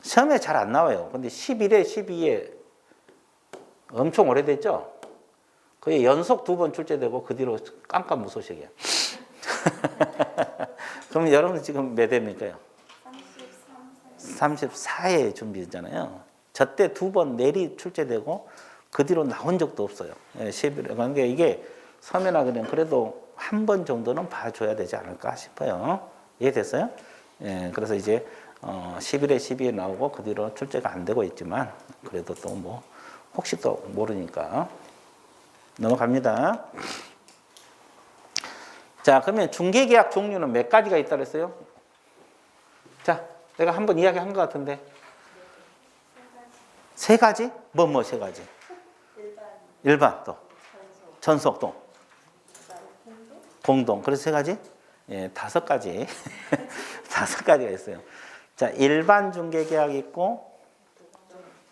시험에 잘 안 나와요. 근데 11회, 12회 엄청 오래됐죠? 거의 연속 2번 출제되고 그 뒤로 깜깜무소식이에요. 그럼 여러분 지금 몇 회입니까요? 34회 준비했잖아요. 저때 2번 내리 출제되고 그 뒤로 나온 적도 없어요. 11회. 그러니까 이게 서면화 그냥 그래도 한 번 정도는 봐줘야 되지 않을까 싶어요. 이해됐어요? 예, 그래서 이제 11회, 12회 나오고 그 뒤로 출제가 안 되고 있지만 그래도 또 뭐 혹시 또 모르니까 넘어갑니다. 자, 그러면 중개계약 종류는 몇 가지가 있다 그랬어요? 자, 내가 한번 이야기한 것 같은데. 세 가지? 뭐 세 가지? 일반 또 전속 또 공동. 그래서 세 가지? 예, 5가지. 5가지가 있어요. 자, 일반 중개계약이 있고,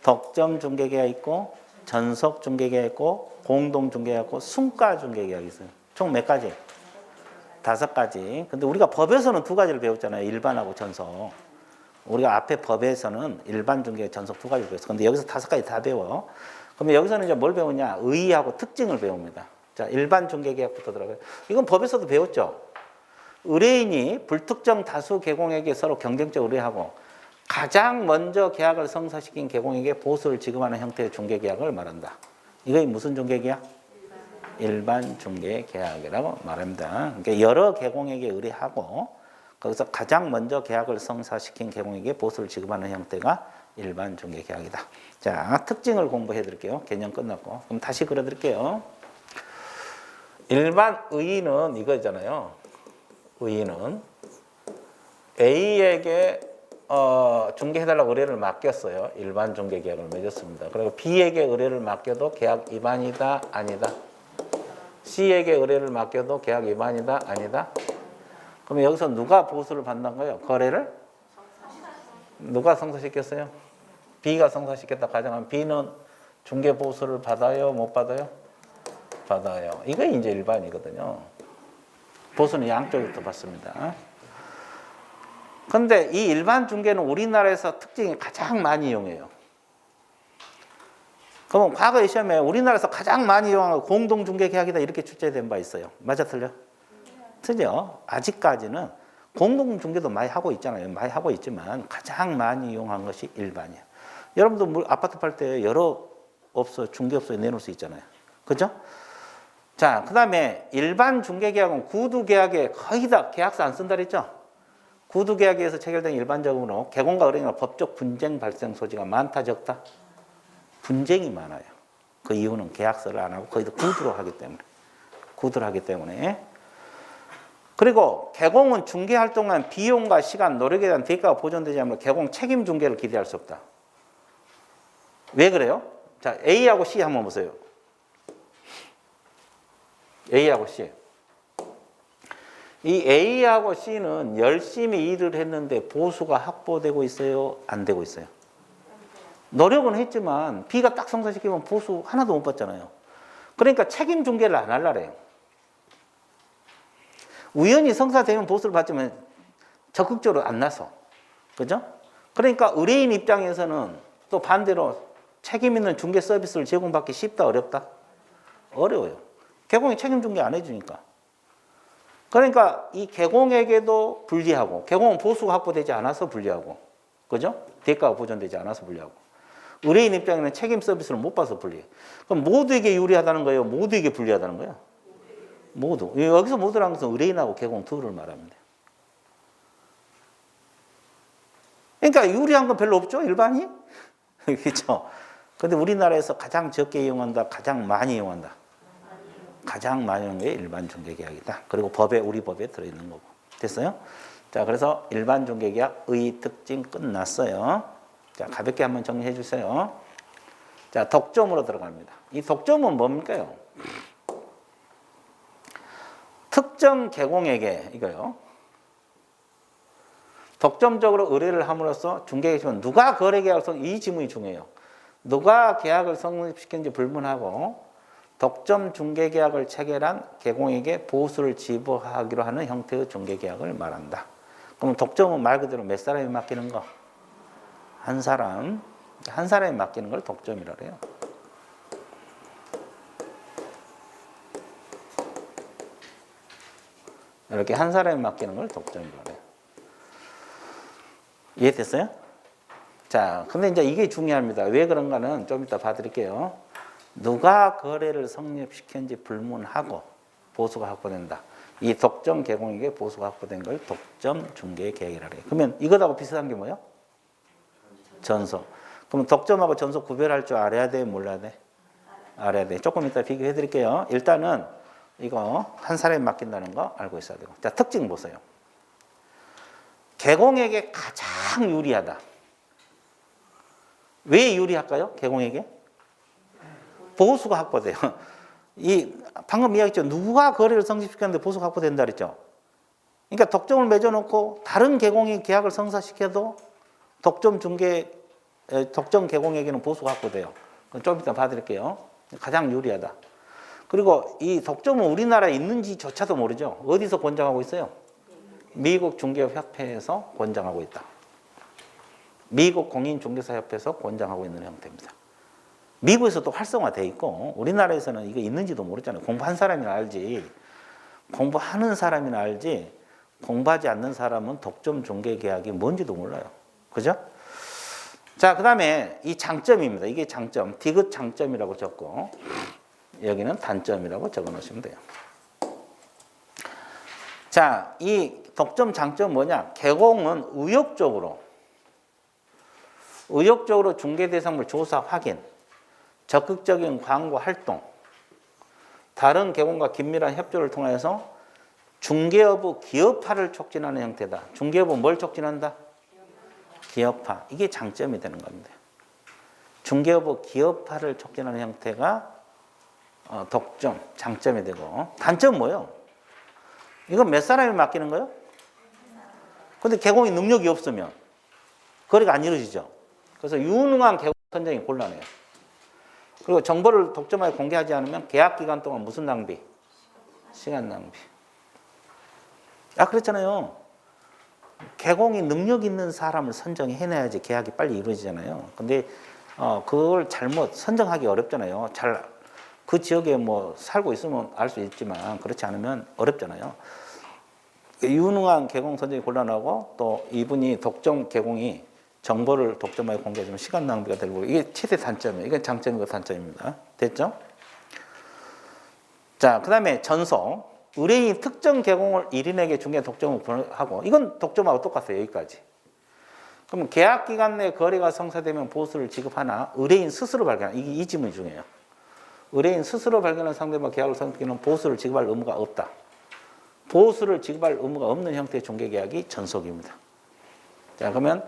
독점 중개계약 있고, 전속 중개계약 있고, 공동 중개계약 있고, 순가 중개계약이 있어요. 총 몇 가지? 5가지. 근데 우리가 법에서는 2가지를 배웠잖아요. 일반하고 전속. 우리가 앞에 법에서는 일반 중개, 전속 2가지를 배웠어. 근데 여기서 5가지 다 배워. 그러면 여기서는 이제 뭘 배우냐? 의의하고 특징을 배웁니다. 자, 일반 중개계약부터 들어가요. 이건 법에서도 배웠죠. 의뢰인이 불특정 다수 개공에게 서로 경쟁적 의뢰하고 가장 먼저 계약을 성사시킨 개공에게 보수를 지급하는 형태의 중개계약을 말한다. 이게 무슨 중개계약? 일반 중개계약이라고 말합니다. 그러니까 여러 개공에게 의뢰하고 거기서 가장 먼저 계약을 성사시킨 개공에게 보수를 지급하는 형태가 일반 중개계약이다. 자, 특징을 공부해 드릴게요. 개념 끝났고. 그럼 다시 그려 드릴게요. 일반 의의는 이거잖아요. 의의는 A에게 중개해달라고 의뢰를 맡겼어요. 일반 중개계약을 맺었습니다. 그리고 B에게 의뢰를 맡겨도 계약 위반이다, 아니다? C에게 의뢰를 맡겨도 계약 위반이다, 아니다? 그러면 여기서 누가 보수를 받는 거예요? 거래를? 누가 성사시켰어요? B가 성사시켰다 가정하면 B는 중개 보수를 받아요, 못 받아요? 받아요. 이거 이제 일반이거든요. 보수는 양쪽부터 받습니다. 근데 이 일반 중개는 우리나라에서 특징이 가장 많이 이용해요. 그럼 과거의 시험에 우리나라에서 가장 많이 이용한 공동중개 계약이다 이렇게 출제된 바 있어요. 맞아, 틀려? 틀려. 아직까지는 공동중개도 많이 하고 있잖아요. 많이 하고 있지만 가장 많이 이용한 것이 일반이에요. 여러분도 아파트 팔 때 여러 업소, 중개업소에 내놓을 수 있잖아요. 그죠? 자, 그 다음에 일반 중개계약은 구두계약에 거의 다 계약서 안 쓴다 그랬죠? 구두계약에서 체결된 일반적으로 개공과 의뢰인과 법적 분쟁 발생 소지가 많다, 적다? 분쟁이 많아요. 그 이유는 계약서를 안 하고 거의 다 구두로 하기 때문에. 구두로 하기 때문에. 그리고 개공은 중개할 동안 비용과 시간, 노력에 대한 대가가 보존되지 않으면 개공 책임 중개를 기대할 수 없다. 왜 그래요? 자, A하고 C 한번 보세요. A하고 C. 이 A하고 C는 열심히 일을 했는데 보수가 확보되고 있어요? 안 되고 있어요? 노력은 했지만 B가 딱 성사시키면 보수 하나도 못 받잖아요. 그러니까 책임 중개를 안 하려래요. 우연히 성사되면 보수를 받지만 적극적으로 안 나서. 그죠? 그러니까 의뢰인 입장에서는 또 반대로 책임 있는 중개 서비스를 제공받기 쉽다, 어렵다? 어려워요. 개공이 책임 중개 안 해주니까. 그러니까 이 개공에게도 불리하고, 개공은 보수가 확보되지 않아서 불리하고, 그죠? 대가가 보존되지 않아서 불리하고, 의뢰인 입장에는 책임 서비스를 못 봐서 불리해. 그럼 모두에게 유리하다는 거예요? 모두에게 불리하다는 거예요? 모두. 여기서 모두라는 것은 의뢰인하고 개공 둘을 말합니다. 그러니까 유리한 건 별로 없죠, 일반이? 그렇죠? 근데 우리나라에서 가장 적게 이용한다, 가장 많이 이용한다. 가장 많이 이용하는 게 일반 중개계약이다. 그리고 법에, 우리 법에 들어있는 거고. 됐어요? 자, 그래서 일반 중개계약의 특징 끝났어요. 자, 가볍게 한번 정리해 주세요. 자, 독점으로 들어갑니다. 이 독점은 뭡니까요? 특정 개공에게, 이거요. 독점적으로 의뢰를 함으로써 중개계약은 누가 거래계약을 이 지문이 중요해요. 누가 계약을 성립시켰는지 불문하고 독점 중개계약을 체결한 개공에게 보수를 지불하기로 하는 형태의 중개계약을 말한다. 그럼 독점은 말 그대로 몇 사람이 맡기는 거? 한 사람. 한 사람이 맡기는 걸 독점이라 그래요. 이렇게 한 사람이 맡기는 걸 독점이라 그래요. 이해됐어요? 자, 근데 이제 이게 중요합니다. 왜 그런가는 좀 이따 봐드릴게요. 누가 거래를 성립시켰는지 불문하고 보수가 확보된다. 이 독점 개공에게 보수가 확보된 걸 독점 중개 계약이라 그래요. 그러면 이것하고 비슷한 게 뭐예요? 전소. 그럼 독점하고 전소 구별할 줄 알아야 돼, 몰라야 돼? 알아야 돼. 조금 이따 비교해 드릴게요. 일단은 이거 한 사람이 맡긴다는 거 알고 있어야 되고. 자, 특징 보세요. 개공에게 가장 유리하다. 왜 유리할까요? 개공에게? 보수가 확보돼요. 방금 이야기했죠. 누가 거래를 성립시켰는데 보수가 확보된다 그랬죠. 그러니까 독점을 맺어놓고 다른 개공이 계약을 성사시켜도 독점 개공에게는 보수가 확보돼요. 좀 이따 봐드릴게요. 가장 유리하다. 그리고 이 독점은 우리나라에 있는지조차도 모르죠. 어디서 권장하고 있어요? 미국 중개협회에서 권장하고 있다. 미국 공인중개사협회에서 권장하고 있는 형태입니다. 미국에서도 활성화되어 있고 우리나라에서는 이거 있는지도 모르잖아요. 공부한 사람이나 알지. 공부하는 사람이나 알지. 공부하지 않는 사람은 독점 중개 계약이 뭔지도 몰라요. 그죠? 자, 그 다음에 이 장점입니다. 이게 장점. 디귿 장점이라고 적고 여기는 단점이라고 적어 놓으시면 돼요. 자, 이 독점 장점 뭐냐? 개공은 의욕적으로 중개 대상물 조사 확인, 적극적인 광고 활동, 다른 개공과 긴밀한 협조를 통해서 중개업의 기업화를 촉진하는 형태다. 중개업은 뭘 촉진한다? 기업화. 이게 장점이 되는 겁니다. 중개업의 기업화를 촉진하는 형태가 독점, 장점이 되고 단점은 뭐예요? 이건 몇 사람이 맡기는 거예요? 근데 개공이 능력이 없으면 거래가 안 이루어지죠. 그래서 유능한 개공 선정이 곤란해요. 그리고 정보를 독점하게 공개하지 않으면 계약 기간 동안 무슨 낭비? 시간 낭비. 그랬잖아요. 개공이 능력 있는 사람을 선정해내야지 계약이 빨리 이루어지잖아요. 근데 그걸 잘못 선정하기 어렵잖아요. 그 지역에 뭐 살고 있으면 알 수 있지만 그렇지 않으면 어렵잖아요. 유능한 개공 선정이 곤란하고 또 이분이 독점 개공이 정보를 독점하게 공개해주면 시간 낭비가 되고 이게 최대 단점이에요. 이게 장점이고 단점입니다. 됐죠? 자, 그 다음에 전속. 의뢰인이 특정 개공을 1인에게 중개 독점을 하고 이건 독점하고 똑같아요. 여기까지. 그럼 계약 기간 내 거래가 성사되면 보수를 지급하나 의뢰인 스스로 발견한 이게 이 질문이 중요해요. 의뢰인 스스로 발견한 상대방 계약을 성립하는 보수를 지급할 의무가 없다. 보수를 지급할 의무가 없는 형태의 중개계약이 전속입니다. 자, 그러면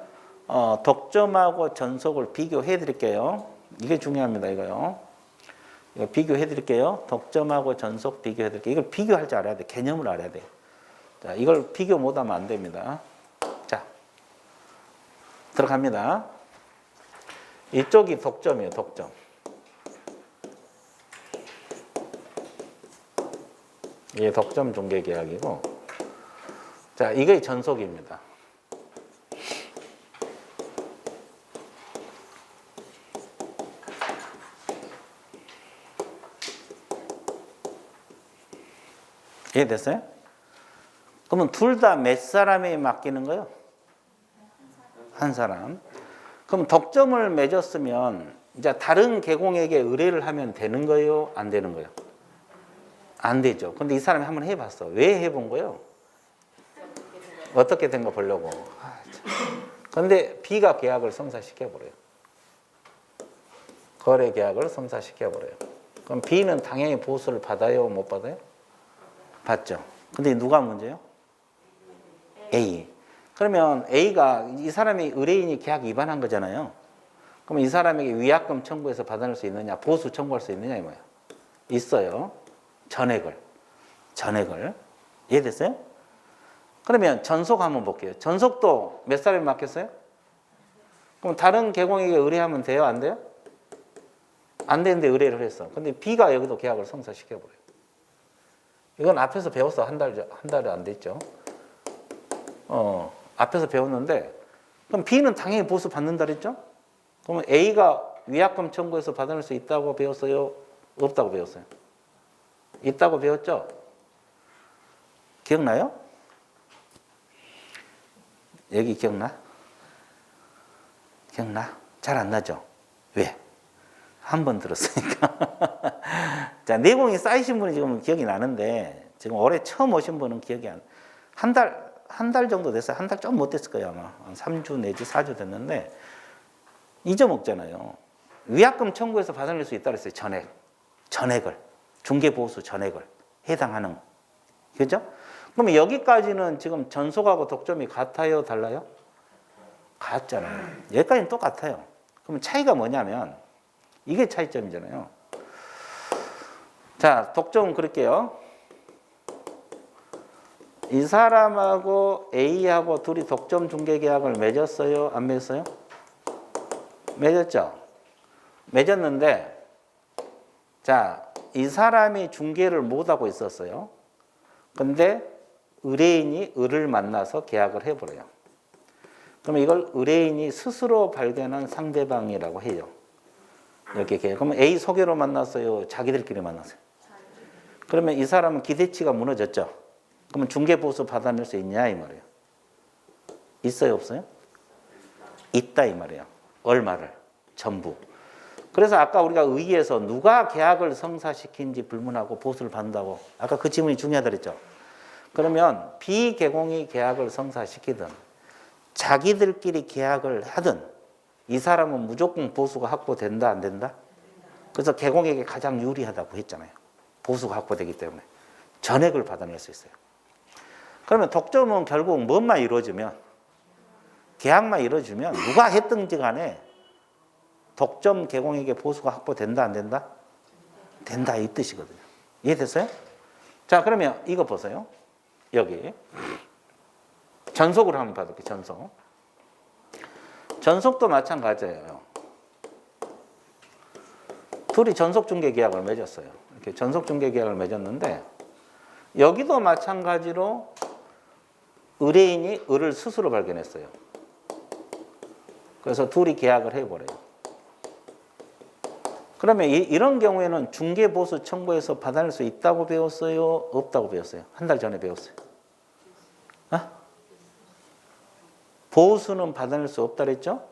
독점하고 전속을 비교해 드릴게요. 이게 중요합니다. 이거 비교해 드릴게요. 독점하고 전속 비교해 드릴게요. 이걸 비교할 줄 알아야 돼. 개념을 알아야 돼. 자, 이걸 비교 못하면 안 됩니다. 자, 들어갑니다. 이쪽이 독점이에요. 독점. 이게 독점 중개 계약이고, 자, 이게 전속입니다. 이해됐어요? 그러면 둘 다 몇 사람이 맡기는 거예요? 한 사람. 그럼 독점을 맺었으면 이제 다른 개공에게 의뢰를 하면 되는 거예요? 안 되는 거예요? 안 되죠. 근데 이 사람이 한번 해봤어. 왜 해본 거예요? 어떻게 된 거 보려고. 근데 B가 계약을 성사시켜버려요. 거래 계약을 성사시켜버려요. 그럼 B는 당연히 보수를 받아요? 못 받아요? 받죠. 근데 누가 문제예요? A. 그러면 A가 이 사람이 의뢰인이 계약 위반한 거잖아요. 그럼 이 사람에게 위약금 청구해서 받아낼 수 있느냐, 보수 청구할 수 있느냐 이 말이에요. 있어요. 전액을. 이해됐어요? 그러면 전속 한번 볼게요. 전속도 몇 사람이 맡겼어요? 그럼 다른 개공에게 의뢰하면 돼요? 안 돼요? 안 되는데 의뢰를 했어. 근데 B가 여기도 계약을 성사시켜버려요. 이건 앞에서 배웠어. 한 달이 안 됐죠. 앞에서 배웠는데, 그럼 B는 당연히 보수 받는다 그랬죠? 그러면 A가 위약금 청구해서 받아낼 수 있다고 배웠어요? 없다고 배웠어요? 있다고 배웠죠? 기억나요? 여기 기억나? 기억나? 잘 안 나죠? 왜? 한 번 들었으니까. 자, 내공이 쌓이신 분이 지금 기억이 나는데, 지금 올해 처음 오신 분은 기억이 한 달 정도 됐어요. 한 달 좀 못 됐을 거예요, 아마. 한 3주 내지 4주 됐는데, 잊어먹잖아요. 위약금 청구해서 받아낼 수 있다 그랬어요, 전액을. 중개보수 전액을. 해당하는. 그죠? 그러면 여기까지는 지금 전속하고 독점이 같아요, 달라요? 같잖아요. 여기까지는 똑같아요. 그럼 차이가 뭐냐면, 이게 차이점이잖아요. 자, 독점 그럴게요. 이 사람하고 A하고 둘이 독점 중개 계약을 맺었어요? 안 맺었어요? 맺었죠? 맺었는데, 자, 이 사람이 중개를 못하고 있었어요. 근데 의뢰인이 을을 만나서 계약을 해버려요. 그러면 이걸 의뢰인이 스스로 발견한 상대방이라고 해요. 이렇게 계약. 그러면 A 소개로 만났어요? 자기들끼리 만났어요? 그러면 이 사람은 기대치가 무너졌죠? 그러면 중개보수 받아낼 수 있냐 이 말이에요. 있어요 없어요? 있다 이 말이에요. 얼마를? 전부. 그래서 아까 우리가 의의에서 누가 계약을 성사시킨지 불문하고 보수를 받는다고 아까 그 질문이 중요하다 그랬죠. 그러면 비개공이 계약을 성사시키든 자기들끼리 계약을 하든 이 사람은 무조건 보수가 확보된다 안 된다? 그래서 개공에게 가장 유리하다고 했잖아요. 보수가 확보되기 때문에 전액을 받아낼 수 있어요. 그러면 독점은 결국 뭐만 이루어지면 계약만 이루어지면 누가 했든지 간에 독점 개공에게 보수가 확보된다 안 된다? 된다 이 뜻이거든요. 이해됐어요? 자 그러면 이거 보세요. 여기 전속으로 한번 봐볼게요. 전속. 전속도 마찬가지예요. 둘이 전속 중개 계약을 맺었어요. 이렇게 전속 중개 계약을 맺었는데 여기도 마찬가지로 의뢰인이 을을 스스로 발견했어요. 그래서 둘이 계약을 해버려요. 그러면 이런 경우에는 중개보수 청구해서 받아낼 수 있다고 배웠어요? 없다고 배웠어요? 한 달 전에 배웠어요. 어? 보수는 받아낼 수 없다 그랬죠?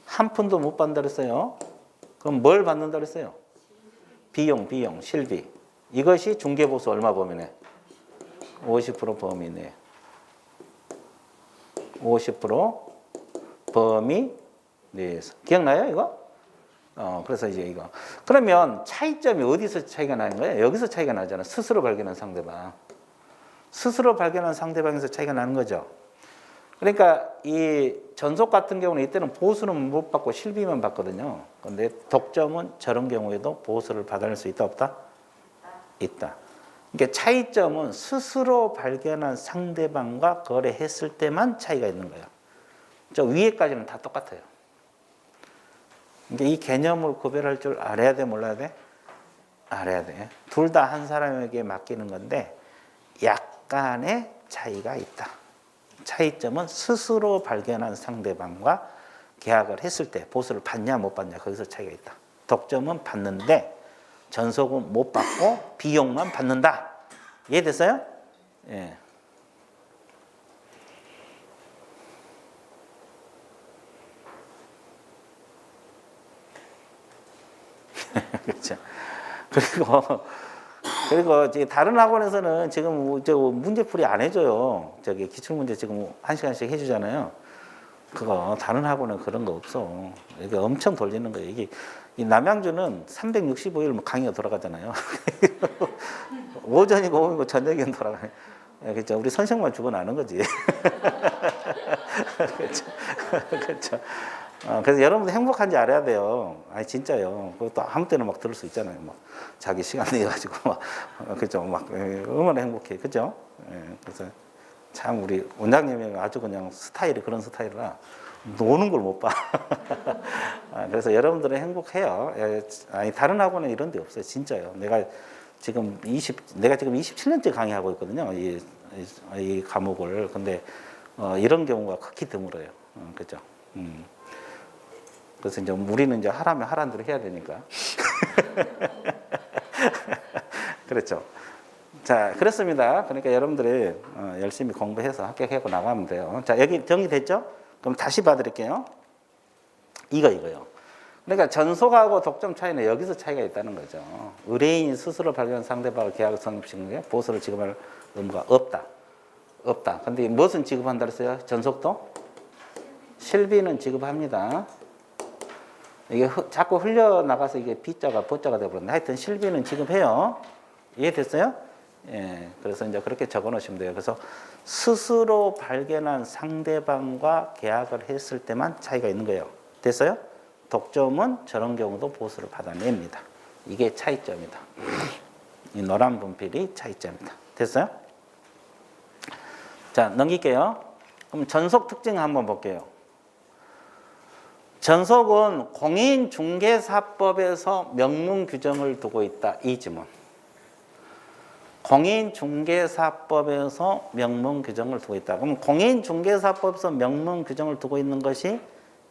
한 푼도 못 받는다 그랬어요. 그럼 뭘 받는다 그랬어요? 비용, 실비. 이것이 중개보수 얼마 범위네? 50% 범위 내. 50% 범위 내에서. 기억나요, 이거? 그래서 이제 이거. 그러면 차이점이 어디서 차이가 나는 거예요? 여기서 차이가 나잖아. 스스로 발견한 상대방. 스스로 발견한 상대방에서 차이가 나는 거죠. 그러니까 이 전속 같은 경우는 이때는 보수는 못 받고 실비만 받거든요. 근데 독점은 저런 경우에도 보수를 받아낼 수 있다, 없다? 있다. 그러니까 차이점은 스스로 발견한 상대방과 거래했을 때만 차이가 있는 거예요. 저 위에까지는 다 똑같아요. 그러니까 이 개념을 구별할 줄 알아야 돼, 몰라야 돼? 알아야 돼. 둘 다 한 사람에게 맡기는 건데 약간의 차이가 있다. 차이점은 스스로 발견한 상대방과 계약을 했을 때 보수를 받냐 못 받냐 거기서 차이가 있다. 독점은 받는데 전속은 못 받고 비용만 받는다. 이해됐어요? 예. 그렇죠. 그리고 다른 학원에서는 지금 저 문제풀이 안 해줘요. 저기 기출문제 지금 1시간씩 해주잖아요. 그거 다른 학원은 그런 거 없어. 이게 엄청 돌리는 거예요. 이게 이 남양주는 365일 강의가 돌아가잖아요. 오전이고 오후이고 저녁에는 돌아가요. 그렇죠. 우리 선생만 죽어나는 거지. 그렇죠. 그렇죠. 그래서 여러분들 행복한지 알아야 돼요. 아니 진짜요. 그것도 아무 때나 막 들을 수 있잖아요. 막 자기 시간 내가지고 막 그죠. 막 얼마나 행복해, 그죠? 그래서 참 우리 원장님이 아주 그냥 스타일이 그런 스타일이라 노는 걸 못 봐. 그래서 여러분들은 행복해요. 아니 다른 학원은 이런 데 없어요. 진짜요. 내가 지금 27년째 강의하고 있거든요. 이 과목을. 근데 이런 경우가 극히 드물어요. 그죠? 그래서 이제 우리는 이제 하라면 하라는 대로 해야 되니까. 그렇죠. 자, 그렇습니다. 그러니까 여러분들이 열심히 공부해서 합격하고 나가면 돼요. 자, 여기 정리됐죠? 그럼 다시 봐드릴게요. 이거요. 그러니까 전속하고 독점 차이는 여기서 차이가 있다는 거죠. 의뢰인이 스스로 발견한 상대방을 계약을 성립시키는 게 보수를 지급할 의무가 없다. 없다. 근데 무엇은 지급한다 그랬어요? 전속도? 실비는 지급합니다. 이게 자꾸 흘려나가서 이게 B자가 B자가 되어버렸네. 하여튼 실비는 지급해요. 이해됐어요? 예. 그래서 이제 그렇게 적어 놓으시면 돼요. 그래서 스스로 발견한 상대방과 계약을 했을 때만 차이가 있는 거예요. 됐어요? 독점은 저런 경우도 보수를 받아냅니다. 이게 차이점이다. 이 노란 분필이 차이점이다. 됐어요? 자, 넘길게요. 그럼 전속 특징 한번 볼게요. 전속은 공인중개사법에서 명문 규정을 두고 있다. 이 지문. 공인중개사법에서 명문 규정을 두고 있다. 그럼 공인중개사법에서 명문 규정을 두고 있는 것이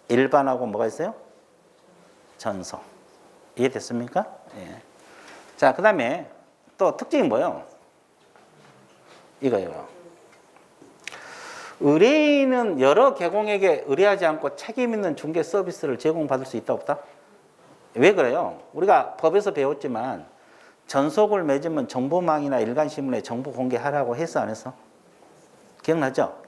일반하고 뭐가 있어요? 전속. 이해됐습니까? 예. 자, 그 다음에 또 특징이 뭐예요? 이거예요. 의뢰인은 여러 개공에게 의뢰하지 않고 책임 있는 중개 서비스를 제공받을 수 있다 없다? 왜 그래요? 우리가 법에서 배웠지만 전속을 맺으면 정보망이나 일간신문에 정보 공개하라고 했어 안 했어? 기억나죠?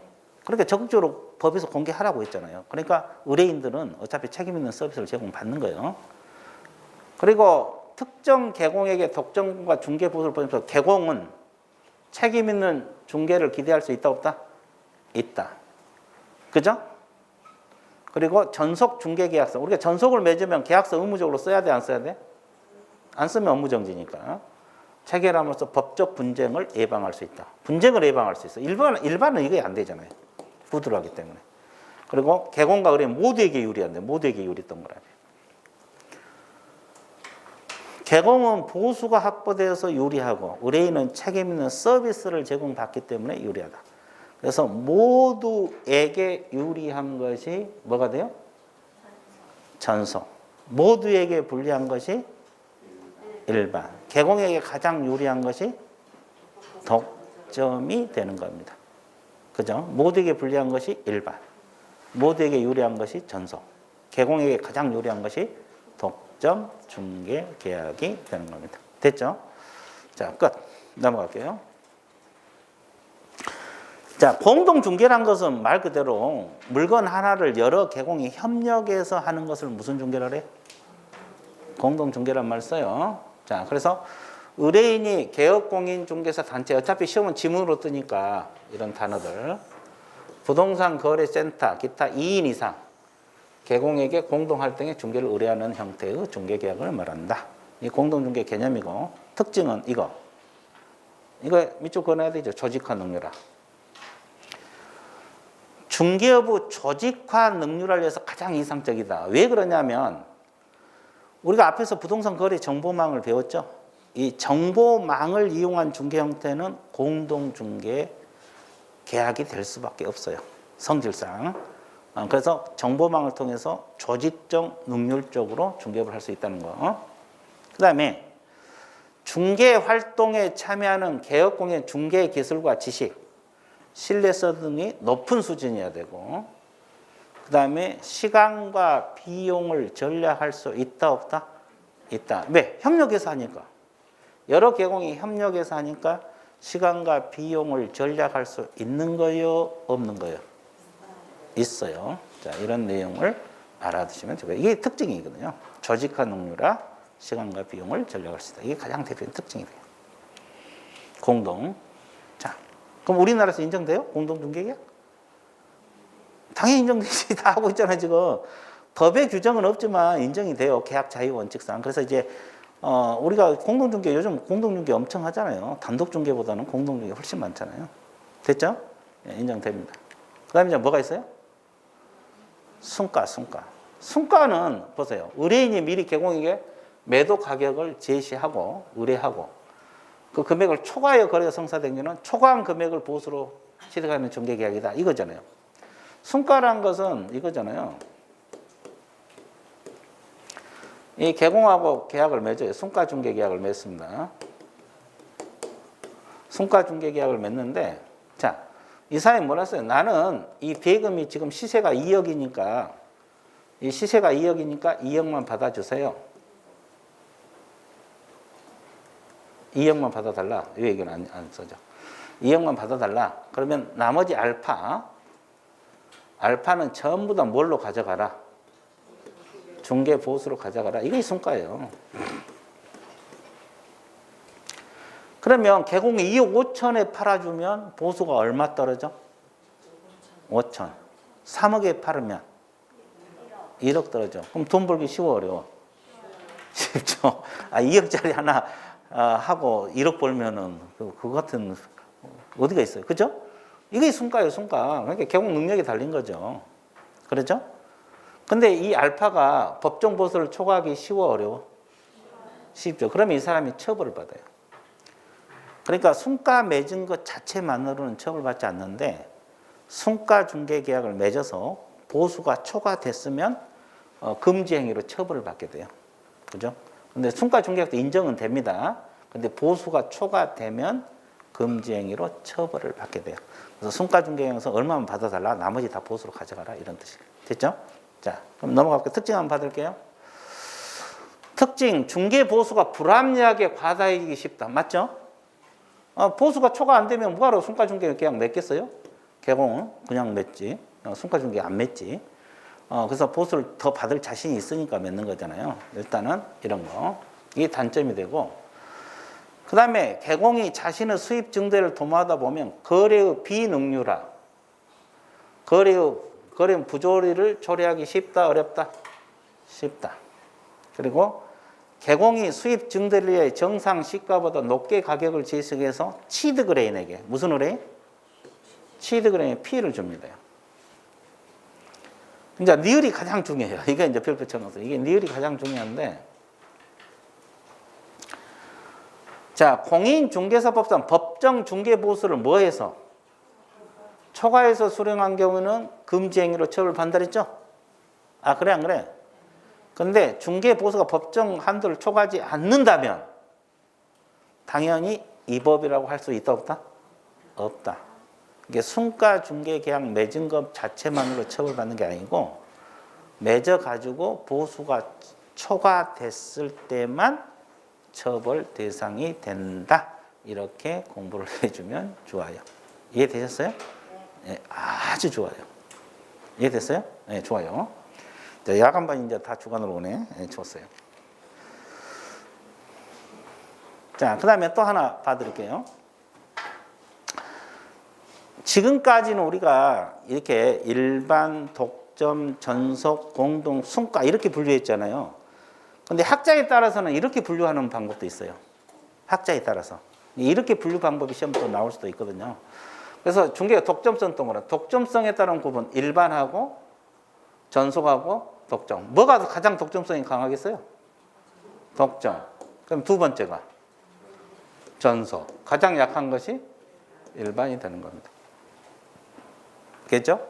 그러니까 적극적으로 법에서 공개하라고 했잖아요. 그러니까 의뢰인들은 어차피 책임 있는 서비스를 제공받는 거예요. 그리고 특정 개공에게 독점과 중개 보수를 보면서 개공은 책임 있는 중개를 기대할 수 있다 없다? 있다. 그죠? 그리고 전속 중개 계약서. 우리가 전속을 맺으면 계약서 의무적으로 써야 돼, 안 써야 돼? 안 쓰면 업무정지니까. 체결함으로써 법적 분쟁을 예방할 수 있다. 분쟁을 예방할 수 있어. 일반은 이게 안 되잖아요. 부드러하기 때문에. 그리고 개공과 의뢰 모두에게 유리한데, 모두에게 유리 동그라미. 개공은 보수가 확보되어서 유리하고 의뢰인은 책임 있는 서비스를 제공받기 때문에 유리하다. 그래서 모두에게 유리한 것이 뭐가 돼요? 전속. 모두에게 불리한 것이 일반. 개공에게 가장 유리한 것이 독점이 되는 겁니다. 그죠? 모두에게 불리한 것이 일반. 모두에게 유리한 것이 전속. 개공에게 가장 유리한 것이 독점 중개 계약이 되는 겁니다. 됐죠? 자, 끝. 넘어갈게요. 자, 공동 중개란 것은 말 그대로 물건 하나를 여러 개공이 협력해서 하는 것을 무슨 중개라 그래? 공동 중개란 말 써요. 자, 그래서 의뢰인이 개업공인중개사 단체, 어차피 시험은 지문으로 뜨니까 이런 단어들. 부동산 거래센터, 기타 2인 이상 개공에게 공동활동의 중개를 의뢰하는 형태의 중개계약을 말한다. 이 공동중개 개념이고 특징은 이거 밑줄 그어놔야 되죠. 조직화 능률화. 중개업의 조직화 능률화를 위해서 가장 이상적이다. 왜 그러냐면 우리가 앞에서 부동산 거래 정보망을 배웠죠. 이 정보망을 이용한 중개 형태는 공동중개 계약이 될 수밖에 없어요. 성질상. 그래서 정보망을 통해서 조직적 능률적으로 중개업을 할 수 있다는 거. 그 다음에 중개 활동에 참여하는 개업공의 중개 기술과 지식, 신뢰성 등이 높은 수준이어야 되고, 그 다음에 시간과 비용을 절약할 수 있다 없다? 있다. 왜? 협력해서 하니까. 여러 개공이 협력해서 하니까 시간과 비용을 절약할 수 있는 거요? 없는 거요? 있어요. 자, 이런 내용을 알아두시면 되고요. 이게 특징이거든요. 조직화 능률화, 시간과 비용을 절약할 수 있다. 이게 가장 대표적인 특징이 돼요. 공동. 자, 그럼 우리나라에서 인정돼요? 공동중개계약? 당연히 인정되지. 다 하고 있잖아요, 지금. 법의 규정은 없지만 인정이 돼요. 계약 자유 원칙상. 그래서 이제 우리가 공동중개, 요즘 공동중개 엄청 하잖아요. 단독중개보다는 공동중개 훨씬 많잖아요. 됐죠? 네, 인정됩니다. 그 다음에 이제 뭐가 있어요? 순가. 순가는 보세요. 의뢰인이 미리 개공에게 매도 가격을 제시하고 의뢰하고 그 금액을 초과하여 거래가 성사된 경우는 초과한 금액을 보수로 취득하는 중개계약이다. 이거잖아요. 순가란 것은 이거잖아요. 이 개공하고 계약을 맺어요. 순가 중개 계약을 맺습니다. 순가 중개 계약을 맺는데, 자, 이 사람이 뭐라 했어요? 나는 이 대금이 지금 시세가 2억이니까, 이 시세가 2억이니까 2억만 받아주세요. 2억만 받아달라. 이 얘기는 안 써져. 2억만 받아달라. 그러면 나머지 알파는 전부 다 뭘로 가져가라? 중개 보수로 가져가라. 이게 순가예요. 그러면 개공이 2억 5천에 팔아주면 보수가 얼마 떨어져? 5천. 3억에 팔으면 1억 떨어져. 그럼 돈 벌기 쉬워, 어려워? 쉽죠. 2억짜리 하나 하고 1억 벌면은 그거 같은 어디가 있어요? 그죠? 이게 순가예요, 순가. 그러니까 개공 능력이 달린 거죠. 그렇죠? 근데 이 알파가 법정 보수를 초과하기 쉬워, 어려워? 쉽죠. 그러면 이 사람이 처벌을 받아요. 그러니까 순가 맺은 것 자체만으로는 처벌받지 않는데 순가 중개 계약을 맺어서 보수가 초과됐으면 금지 행위로 처벌을 받게 돼요. 그죠? 근데 순가 중개 계약도 인정은 됩니다. 근데 보수가 초과되면 금지 행위로 처벌을 받게 돼요. 그래서 순가 중개 계약에서 얼마만 받아달라, 나머지 다 보수로 가져가라, 이런 뜻이에요. 됐죠? 자, 그럼 넘어갈게요. 특징 한번 받을게요. 특징, 중개 보수가 불합리하게 과다해지기 쉽다. 맞죠? 보수가 초과 안 되면 뭐하러 순가 중개 계약 맺겠어요? 개공은 그냥 맺지. 순가 중개 안 맺지. 그래서 보수를 더 받을 자신이 있으니까 맺는 거잖아요. 일단은 이런 거. 이게 단점이 되고, 그 다음에 개공이 자신의 수입 증대를 도모하다 보면 거래의 비능률화, 거래의 그럼 부조리를 처리하기 쉽다, 어렵다? 쉽다. 그리고 개공이 수입 증대리의 정상 시가보다 높게 가격을 지정해서 치드그레인에게 무슨 의뢰? 치드그레인에 피해를 줍니다. 이제 니을이 가장 중요해요. 이게 이제 별표 쳐놓았어요. 이게 니을이 가장 중요한데, 자, 공인중개사법상 법정 중개보수를 뭐해서? 초과해서 수령한 경우는 금지행위로 처벌받는다 했죠? 아, 그래, 안 그래? 근데 중개보수가 법정 한도를 초과하지 않는다면 당연히 위법이라고 할 수 있다, 없다? 없다. 이게 순가 중개계약 맺은 것 자체만으로 처벌받는 게 아니고 맺어가지고 보수가 초과됐을 때만 처벌 대상이 된다. 이렇게 공부를 해주면 좋아요. 이해되셨어요? 네, 아주 좋아요. 이해됐어요? 네, 좋아요. 야간반 이제 다 주간으로 오네. 네, 좋았어요. 자, 그 다음에 또 하나 봐드릴게요. 지금까지는 우리가 이렇게 일반, 독점, 전속, 공동, 순가 이렇게 분류했잖아요. 근데 학자에 따라서는 이렇게 분류하는 방법도 있어요. 학자에 따라서. 이렇게 분류 방법이 시험도 나올 수도 있거든요. 그래서 중개가 독점성 동그라 독점성에 따른 구분 일반하고 전속하고 독점. 뭐가 가장 독점성이 강하겠어요? 독점. 그럼 두 번째가 전속. 가장 약한 것이 일반이 되는 겁니다. 겠죠?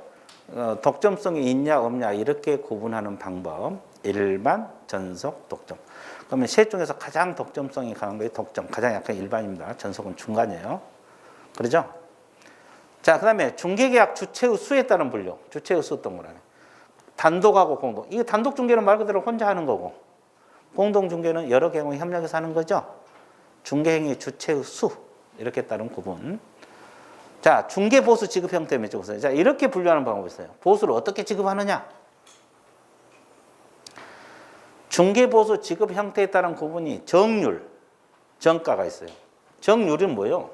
독점성이 있냐 없냐 이렇게 구분하는 방법. 일반, 전속, 독점. 그러면 셋 중에서 가장 독점성이 강한 것이 독점. 가장 약한 일반입니다. 전속은 중간이에요. 그러죠? 자, 그 다음에 중개계약 주체의 수에 따른 분류. 주체의 수 어떤 거라네. 단독하고 공동. 이거 단독 중개는 말 그대로 혼자 하는 거고, 공동 중개는 여러 경우에 협력해서 하는 거죠. 중개행위 주체의 수. 이렇게 따른 구분. 자, 중개보수 지급 형태 몇 보세요. 자, 이렇게 분류하는 방법이 있어요. 보수를 어떻게 지급하느냐? 중개보수 지급 형태에 따른 구분이 정률, 정가가 있어요. 정률은 뭐예요?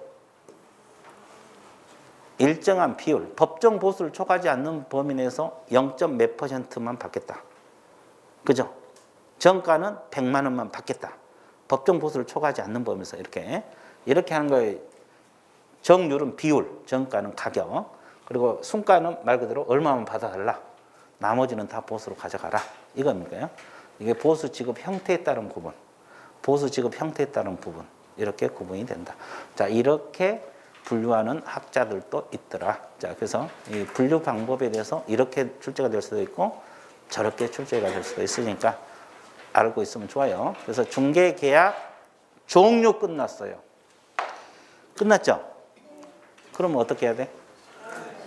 일정한 비율, 법정 보수를 초과하지 않는 범위 내에서 0. 몇 %만 받겠다. 그죠? 정가는 100만 원만 받겠다. 법정 보수를 초과하지 않는 범위에서 이렇게 하는 거예요. 정률은 비율, 정가는 가격, 그리고 순가는 말 그대로 얼마만 받아달라. 나머지는 다 보수로 가져가라. 이겁니까요? 이게 보수 지급 형태에 따른 구분, 보수 지급 형태에 따른 부분, 이렇게 구분이 된다. 자, 이렇게 분류하는 학자들도 있더라. 자, 그래서 이 분류 방법에 대해서 이렇게 출제가 될 수도 있고 저렇게 출제가 될 수도 있으니까 알고 있으면 좋아요. 그래서 중개계약 종료 끝났어요. 끝났죠? 그러면 어떻게 해야 돼?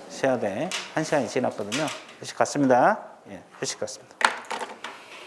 쉬어야 돼. 1시간이 지났거든요. 휴식 갔습니다. 예, 휴식 갔습니다.